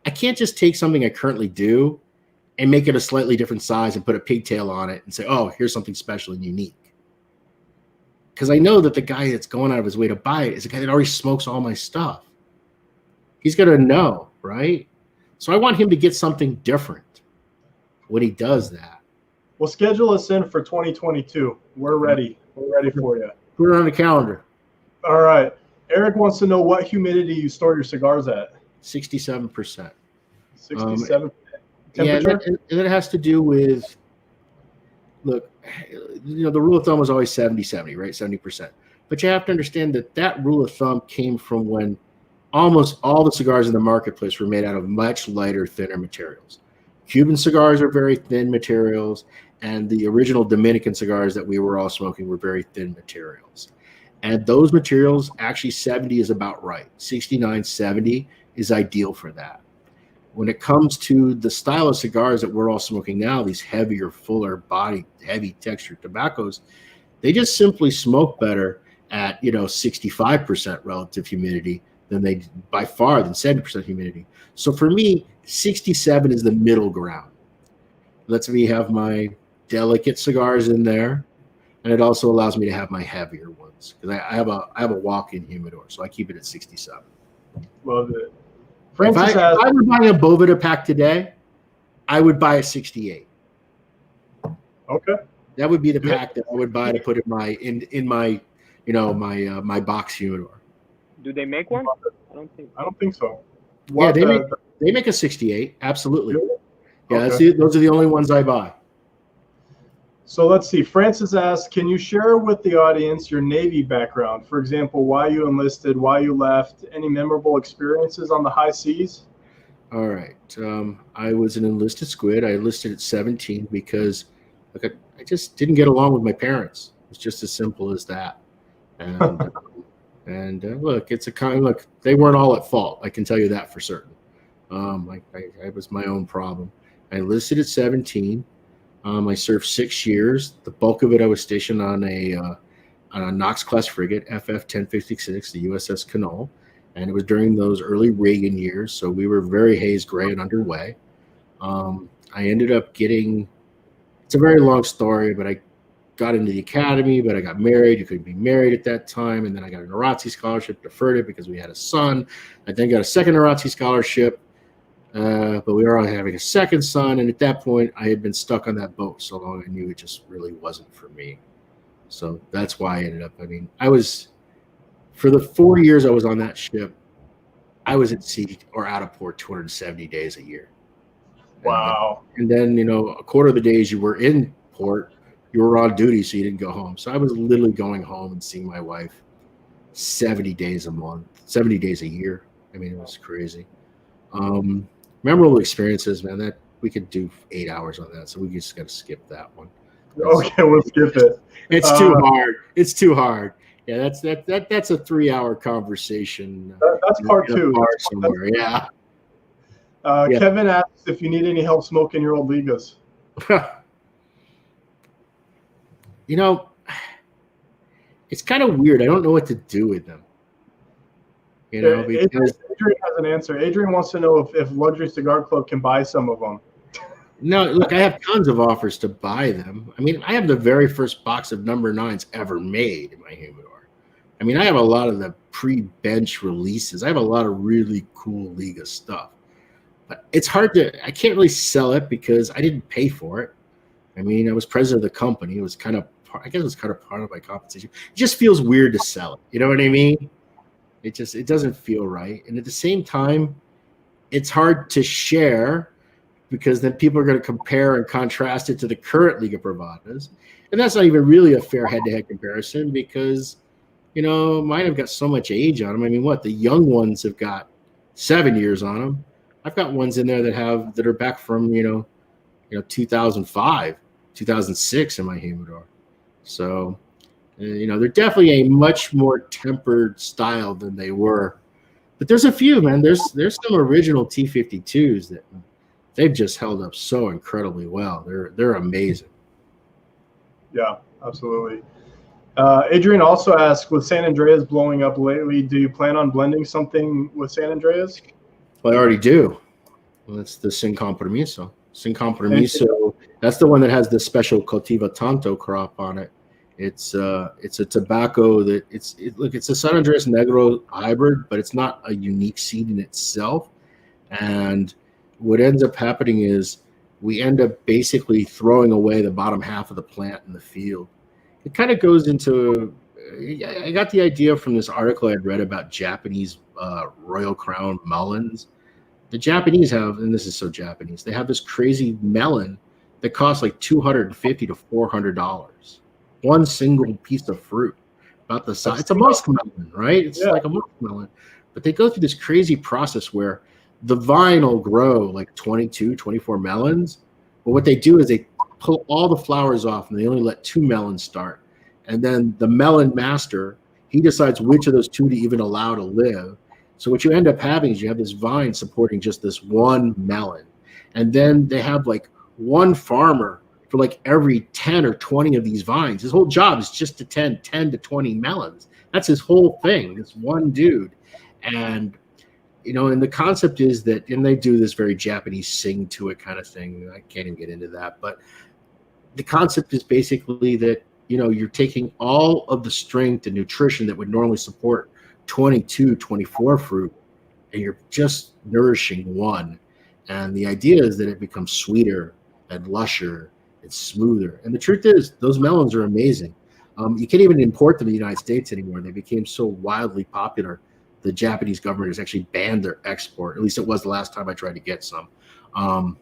I can't just take something I currently do and make it a slightly different size and put a pigtail on it and say, oh, here's something special and unique. Because I know that the guy that's going out of his way to buy it is a guy that already smokes all my stuff. He's going to know, right? So I want him to get something different when he does that. Well, schedule us in for 2022. We're ready. We're ready for you. Put it on the calendar. All right. Eric wants to know what humidity you store your cigars at. 67%. 67%. Yeah, and that has to do with, look, the rule of thumb was always 70-70, right? 70%. But you have to understand that rule of thumb came from when almost all the cigars in the marketplace were made out of much lighter, thinner materials. Cuban cigars are very thin materials, and the original Dominican cigars that we were all smoking were very thin materials. And those materials, actually 70 is about right. 69, 70 is ideal for that. When it comes to the style of cigars that we're all smoking now, these heavier, fuller body, heavy textured tobaccos, they just simply smoke better at 65% relative humidity than they by far than 70% humidity. So for me, 67 is the middle ground. Lets me have my delicate cigars in there, and it also allows me to have my heavier ones because I have a walk-in humidor, so I keep it at 67. Love it. If I were buying a Boveda pack today, I would buy a 68. Okay. That would be the pack that I would buy to put in my my box humidor. Do they make one? I don't think so. Yeah, they make a 68. Absolutely. Really? Yeah, Okay. those are the only ones I buy. So let's see. Francis asks, can you share with the audience your Navy background? For example, why you enlisted, why you left, any memorable experiences on the high seas? All right. I was an enlisted squid. I enlisted at 17 because I just didn't get along with my parents. It's just as simple as that. And look, they weren't all at fault. I can tell you that for certain. I was my own problem. I enlisted at 17. I served 6 years. The bulk of it I was stationed on a Knox class frigate, FF 1056, the USS Canoe, and it was during those early Reagan years. So we were very haze gray and underway. I ended up getting. It's a very long story, but I got into the academy. But I got married. You couldn't be married at that time, and then I got a Narazzi scholarship, deferred it because we had a son. I then got a second Narazzi scholarship. But we were all having a second son, and at that point, I had been stuck on that boat so long. I knew it just really wasn't for me. So that's why I ended up. I mean, for the 4 years I was on that ship, I was at sea or out of port 270 days a year. Wow. And then a quarter of the days you were in port, you were on duty, so you didn't go home. So I was literally going home and seeing my wife 70 days a month, 70 days a year. I mean, it was crazy. Memorable experiences, man, that we could do 8 hours on that, so we just got to skip that one. Okay, we'll skip it. It's too hard. It's too hard. Yeah, that's a 3-hour conversation. That's part two. Somewhere. Yeah. Kevin asks if you need any help smoking your old Ligas. it's kind of weird. I don't know what to do with them. You know, because Adrian has an answer. Adrian wants to know if Luxury Cigar Club can buy some of them. no, look, I have tons of offers to buy them. I mean, I have the very first box of number 9s ever made in my humidor. I mean, I have a lot of the pre-bench releases. I have a lot of really cool Liga stuff. But it's hard to, I can't really sell it because I didn't pay for it. I mean, I was president of the company. It was kind of, I guess it was kind of part of my compensation. It just feels weird to sell it. You know what I mean? It doesn't feel right. And at the same time, it's hard to share because then people are going to compare and contrast it to the current Liga Privadas. And that's not even really a fair head-to-head comparison because, you know, mine have got so much age on them. I mean, the young ones have got 7 years on them. I've got ones in there that are back from, 2005, 2006 in my humidor. So, they're definitely a much more tempered style than they were. But there's a few, man. There's some original T52s that they've just held up so incredibly well. They're amazing. Yeah, absolutely. Adrian also asked, with San Andreas blowing up lately, do you plan on blending something with San Andreas? Well, I already do. Well, that's the Sin Compromiso. Sin Compromiso, that's the one that has the special Cultiva Tanto crop on it. It's a tobacco that it's a San Andreas Negro hybrid, but it's not a unique seed in itself. And what ends up happening is we end up basically throwing away the bottom half of the plant in the field. It kind of goes into, I got the idea from this article I'd read about Japanese Royal Crown melons. The Japanese have, and this is so Japanese, they have this crazy melon that costs like $250 to $400. One single piece of fruit, about the size. It's a muskmelon, right? It's like a muskmelon. But they go through this crazy process where the vine will grow like 22, 24 melons. But what they do is they pull all the flowers off and they only let 2 melons start. And then the melon master, he decides which of those 2 to even allow to live. So what you end up having is you have this vine supporting just this one melon. And then they have like one farmer for like every 10 or 20 of these vines. His whole job is just to tend 10 to 20 melons. That's his whole thing, this one dude. And, and the concept is that, and they do this very Japanese sing to it kind of thing. I can't even get into that. But the concept is basically that, you're taking all of the strength and nutrition that would normally support 22, 24 fruit, and you're just nourishing one. And the idea is that it becomes sweeter and lusher and smoother. And the truth is, those melons are amazing. You can't even import them in the United States anymore. They became so wildly popular. The Japanese government has actually banned their export. At least it was the last time I tried to get some. So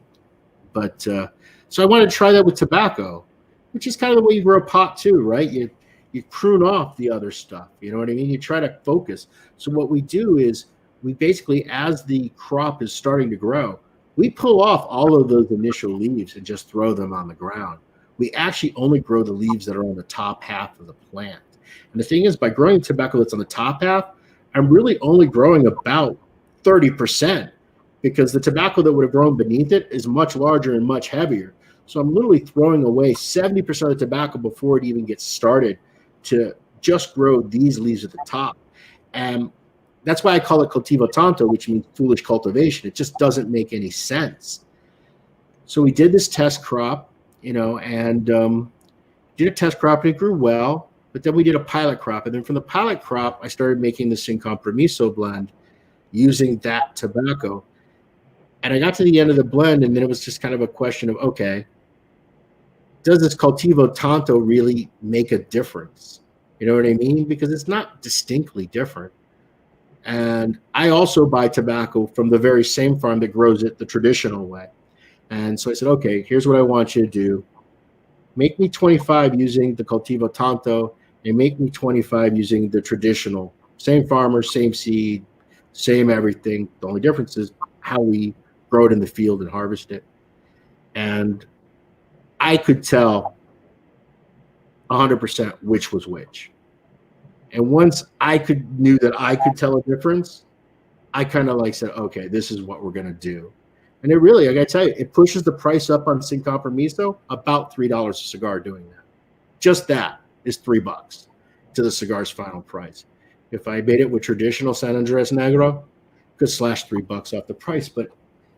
I wanted to try that with tobacco, which is kind of the way you grow a pot too, right? You prune off the other stuff. You know what I mean? You try to focus. So what we do is we basically, as the crop is starting to grow, we pull off all of those initial leaves and just throw them on the ground. We actually only grow the leaves that are on the top half of the plant. And the thing is, by growing tobacco that's on the top half, I'm really only growing about 30% because the tobacco that would have grown beneath it is much larger and much heavier. So I'm literally throwing away 70% of the tobacco before it even gets started to just grow these leaves at the top. And that's why I call it cultivo tanto, which means foolish cultivation. It just doesn't make any sense. So we did this test crop, and did a test crop, and it grew well. But then we did a pilot crop. And then from the pilot crop, I started making the Sin Compromiso blend using that tobacco. And I got to the end of the blend, and then it was just kind of a question of, okay, does this cultivo tanto really make a difference? You know what I mean? Because it's not distinctly different. And I also buy tobacco from the very same farm that grows it the traditional way. And so I said, okay, here's what I want you to do. Make me 25 using the cultivo tanto and make me 25 using the traditional. Same farmer, same seed, same everything. The only difference is how we grow it in the field and harvest it. And I could tell 100% which was which. And once I knew that I could tell a difference, I kind of said, okay, this is what we're going to do. And it really, I got to tell you, it pushes the price up on Sin Compromiso about $3 a cigar doing that. Just that is $3. to the cigar's final price. If I made it with traditional San Andres Negro, could slash $3 off the price. But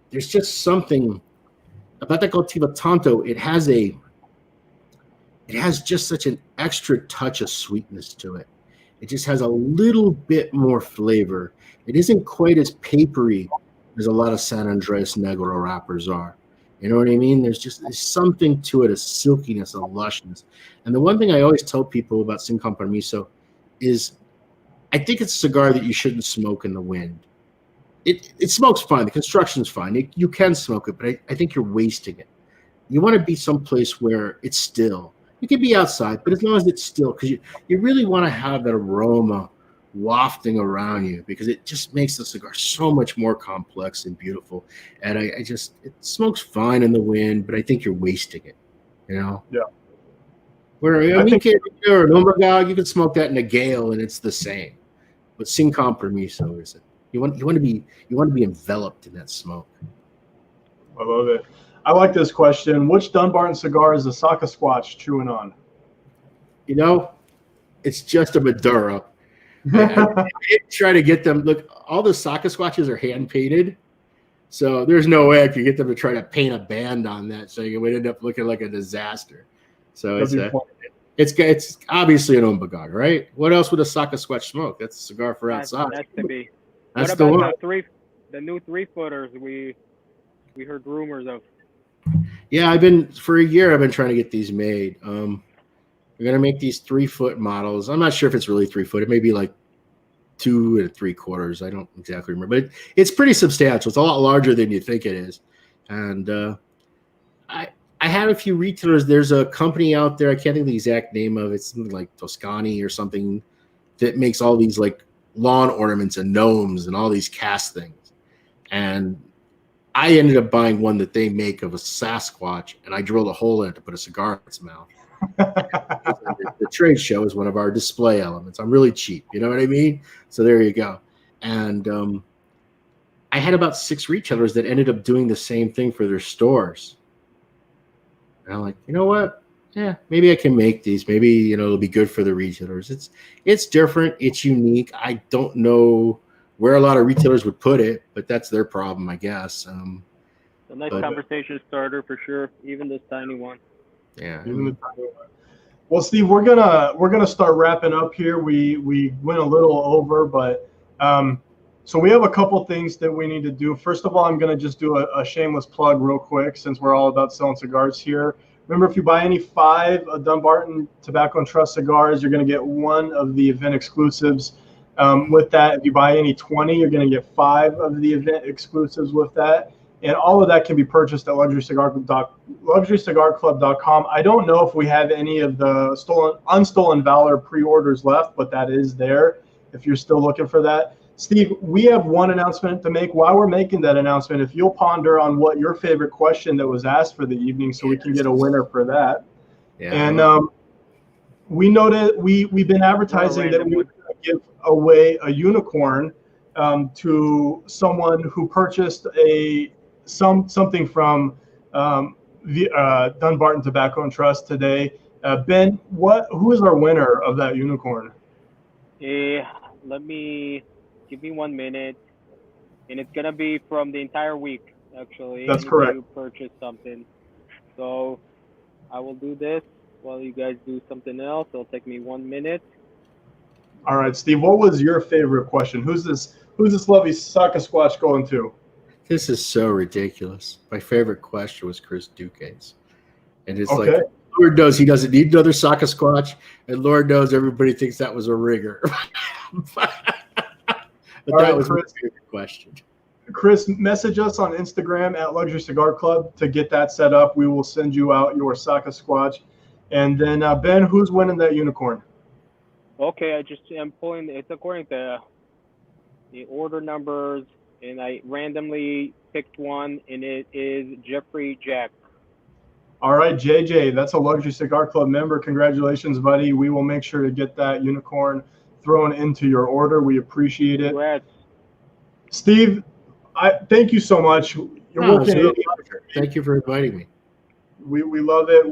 there's just something about that Cultiva Tanto. It has just such an extra touch of sweetness to it. It just has a little bit more flavor. It isn't quite as papery as a lot of San Andres Negro wrappers are. You know what I mean? There's something to it, a silkiness, a lushness. And the one thing I always tell people about Sin Compromiso is I think it's a cigar that you shouldn't smoke in the wind. It smokes fine. The construction's fine. You can smoke it, but I think you're wasting it. You want to be someplace where it's still. You can be outside, but as long as it's still, because you really want to have that aroma wafting around you, because it just makes the cigar so much more complex and beautiful. And it smokes fine in the wind, but I think you're wasting it, you know? Yeah. Where or an Umbagog, you can smoke that in a gale and it's the same. But Sin Compromiso is it? You want to be enveloped in that smoke. I love it. I like this question. Which Dunbarton cigar is the Saka Squatch chewing on? You know, it's just a Maduro. I try to get them. Look, all the Saka Squatches are hand painted, so there's no way I could get them to try to paint a band on that. So it would end up looking like a disaster. So it's obviously an Umbagog, right? What else would a Saka Squatch smoke? That's a cigar for outside. That's to be. That's what the about one. the new 3-footers we heard rumors of? Yeah, for a year I've been trying to get these made. We're gonna make these 3-foot models. I'm not sure if it's really 3-foot. It may be like 2 3/4. I don't exactly remember, but it's pretty substantial. It's a lot larger than you think it is. And I had a few retailers. There's a company out there. I can't think of the exact name of it. It's something like Toscani or something that makes all these like lawn ornaments and gnomes and all these cast things. And I ended up buying one that they make of a Sasquatch, and I drilled a hole in it to put a cigar in its mouth. The trade show is one of our display elements. I'm really cheap, you know what I mean? So there you go. And I had about 6 retailers that ended up doing the same thing for their stores. And I'm like, you know what? Yeah, maybe I can make these. Maybe, it'll be good for the retailers. It's different. It's unique. I don't know where a lot of retailers would put it, but that's their problem, I guess. A nice conversation starter for sure, even this tiny one. Yeah. Well, Steve, we're gonna start wrapping up here. We went a little over, but so we have a couple things that we need to do. First of all, I'm gonna just do a shameless plug real quick, since we're all about selling cigars here. Remember, if you buy any 5 Dunbarton Tobacco Trust cigars, you're gonna get 1 of the event exclusives. With that, if you buy any 20, you're going to get 5 of the event exclusives with that. And all of that can be purchased at luxurycigarclub.com. I don't know if we have any of the Unstolen Valor pre-orders left, but that is there if you're still looking for that. Steve, we have one announcement to make. While we're making that announcement, if you'll ponder on what your favorite question that was asked for the evening, so we can get a winner for that. Yeah. And we noted we've been advertising that we would give away a unicorn to someone who purchased something from the Dunbarton Tobacco Trust today. Ben, who is our winner of that unicorn? Give me 1 minute, and it's gonna be from the entire week, actually. That's correct. You purchase something, so I will do this while you guys do something else. It'll take me 1 minute. All right, Steve, what was your favorite question? Who's this lovely Saka Squatch going to? This is so ridiculous. My favorite question was Chris Duquesne's. And it's like, Lord knows he doesn't need another Saka Squatch, and Lord knows everybody thinks that was a rigger. But that was my favorite question. Chris, message us on Instagram at Luxury Cigar Club to get that set up. We will send you out your Saka Squatch. And then, Ben, who's winning that unicorn? Okay, I'm pulling. It's according to the order numbers, and I randomly picked one, and it is Jeffrey Jack. All right, JJ, that's a Luxury Cigar Club member. Congratulations, buddy. We will make sure to get that unicorn thrown into your order. We appreciate it. Congrats. Steve, thank you so much. You're working. Thank you for inviting me. We love it.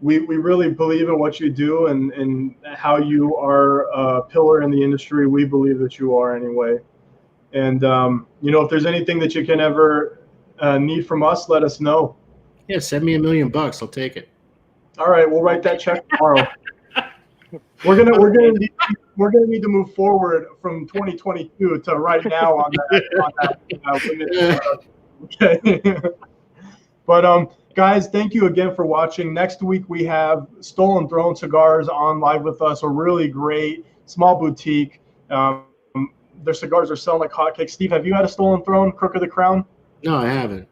we really believe in what you do and how you are a pillar in the industry. We believe that you are anyway. And, if there's anything that you can ever need from us, let us know. Yeah, send me $1 million. I'll take it. All right, we'll write that check tomorrow. We're gonna need to move forward from 2022 to right now on that limit. Okay. But guys, thank you again for watching. Next week we have Stolen Throne Cigars on live with us. A really great small boutique. Their cigars are selling like hotcakes. Steve, have you had a Stolen Throne, Crook of the Crown? No, I haven't.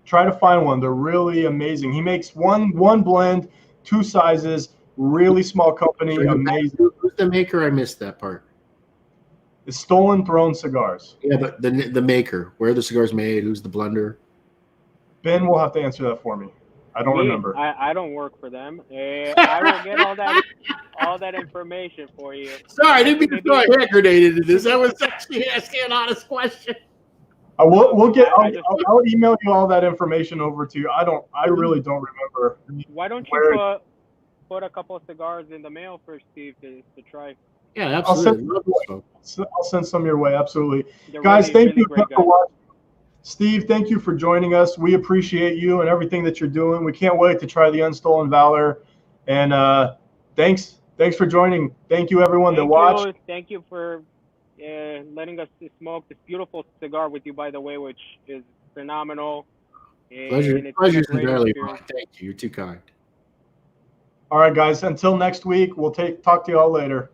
Try to find one. They're really amazing. He makes one blend, 2 sizes, really small company, amazing. Who's the maker? I missed that part. It's Stolen Throne Cigars. Yeah, but the maker, where are the cigars made? Who's the blender? Ben will have to answer that for me. I don't remember. I don't work for them. I will get all that information for you. Sorry, I didn't mean to throw a hand grenade into this. I was actually asking an honest question. I'll email you all that information over to you. I really don't remember. Why don't you put a couple of cigars in the mail for Steve to try? Yeah, absolutely. I'll send some your way. Absolutely. Guys, thank you for watching. Steve, thank you for joining us. We appreciate you and everything that you're doing. We can't wait to try the Unstolen Valor. And thanks for joining. Thank you, everyone that watched. Thank you for letting us smoke this beautiful cigar with you, by the way, which is phenomenal. Pleasure's entirely mine. Thank you. You're too kind. All right, guys. Until next week, we'll talk to you all later.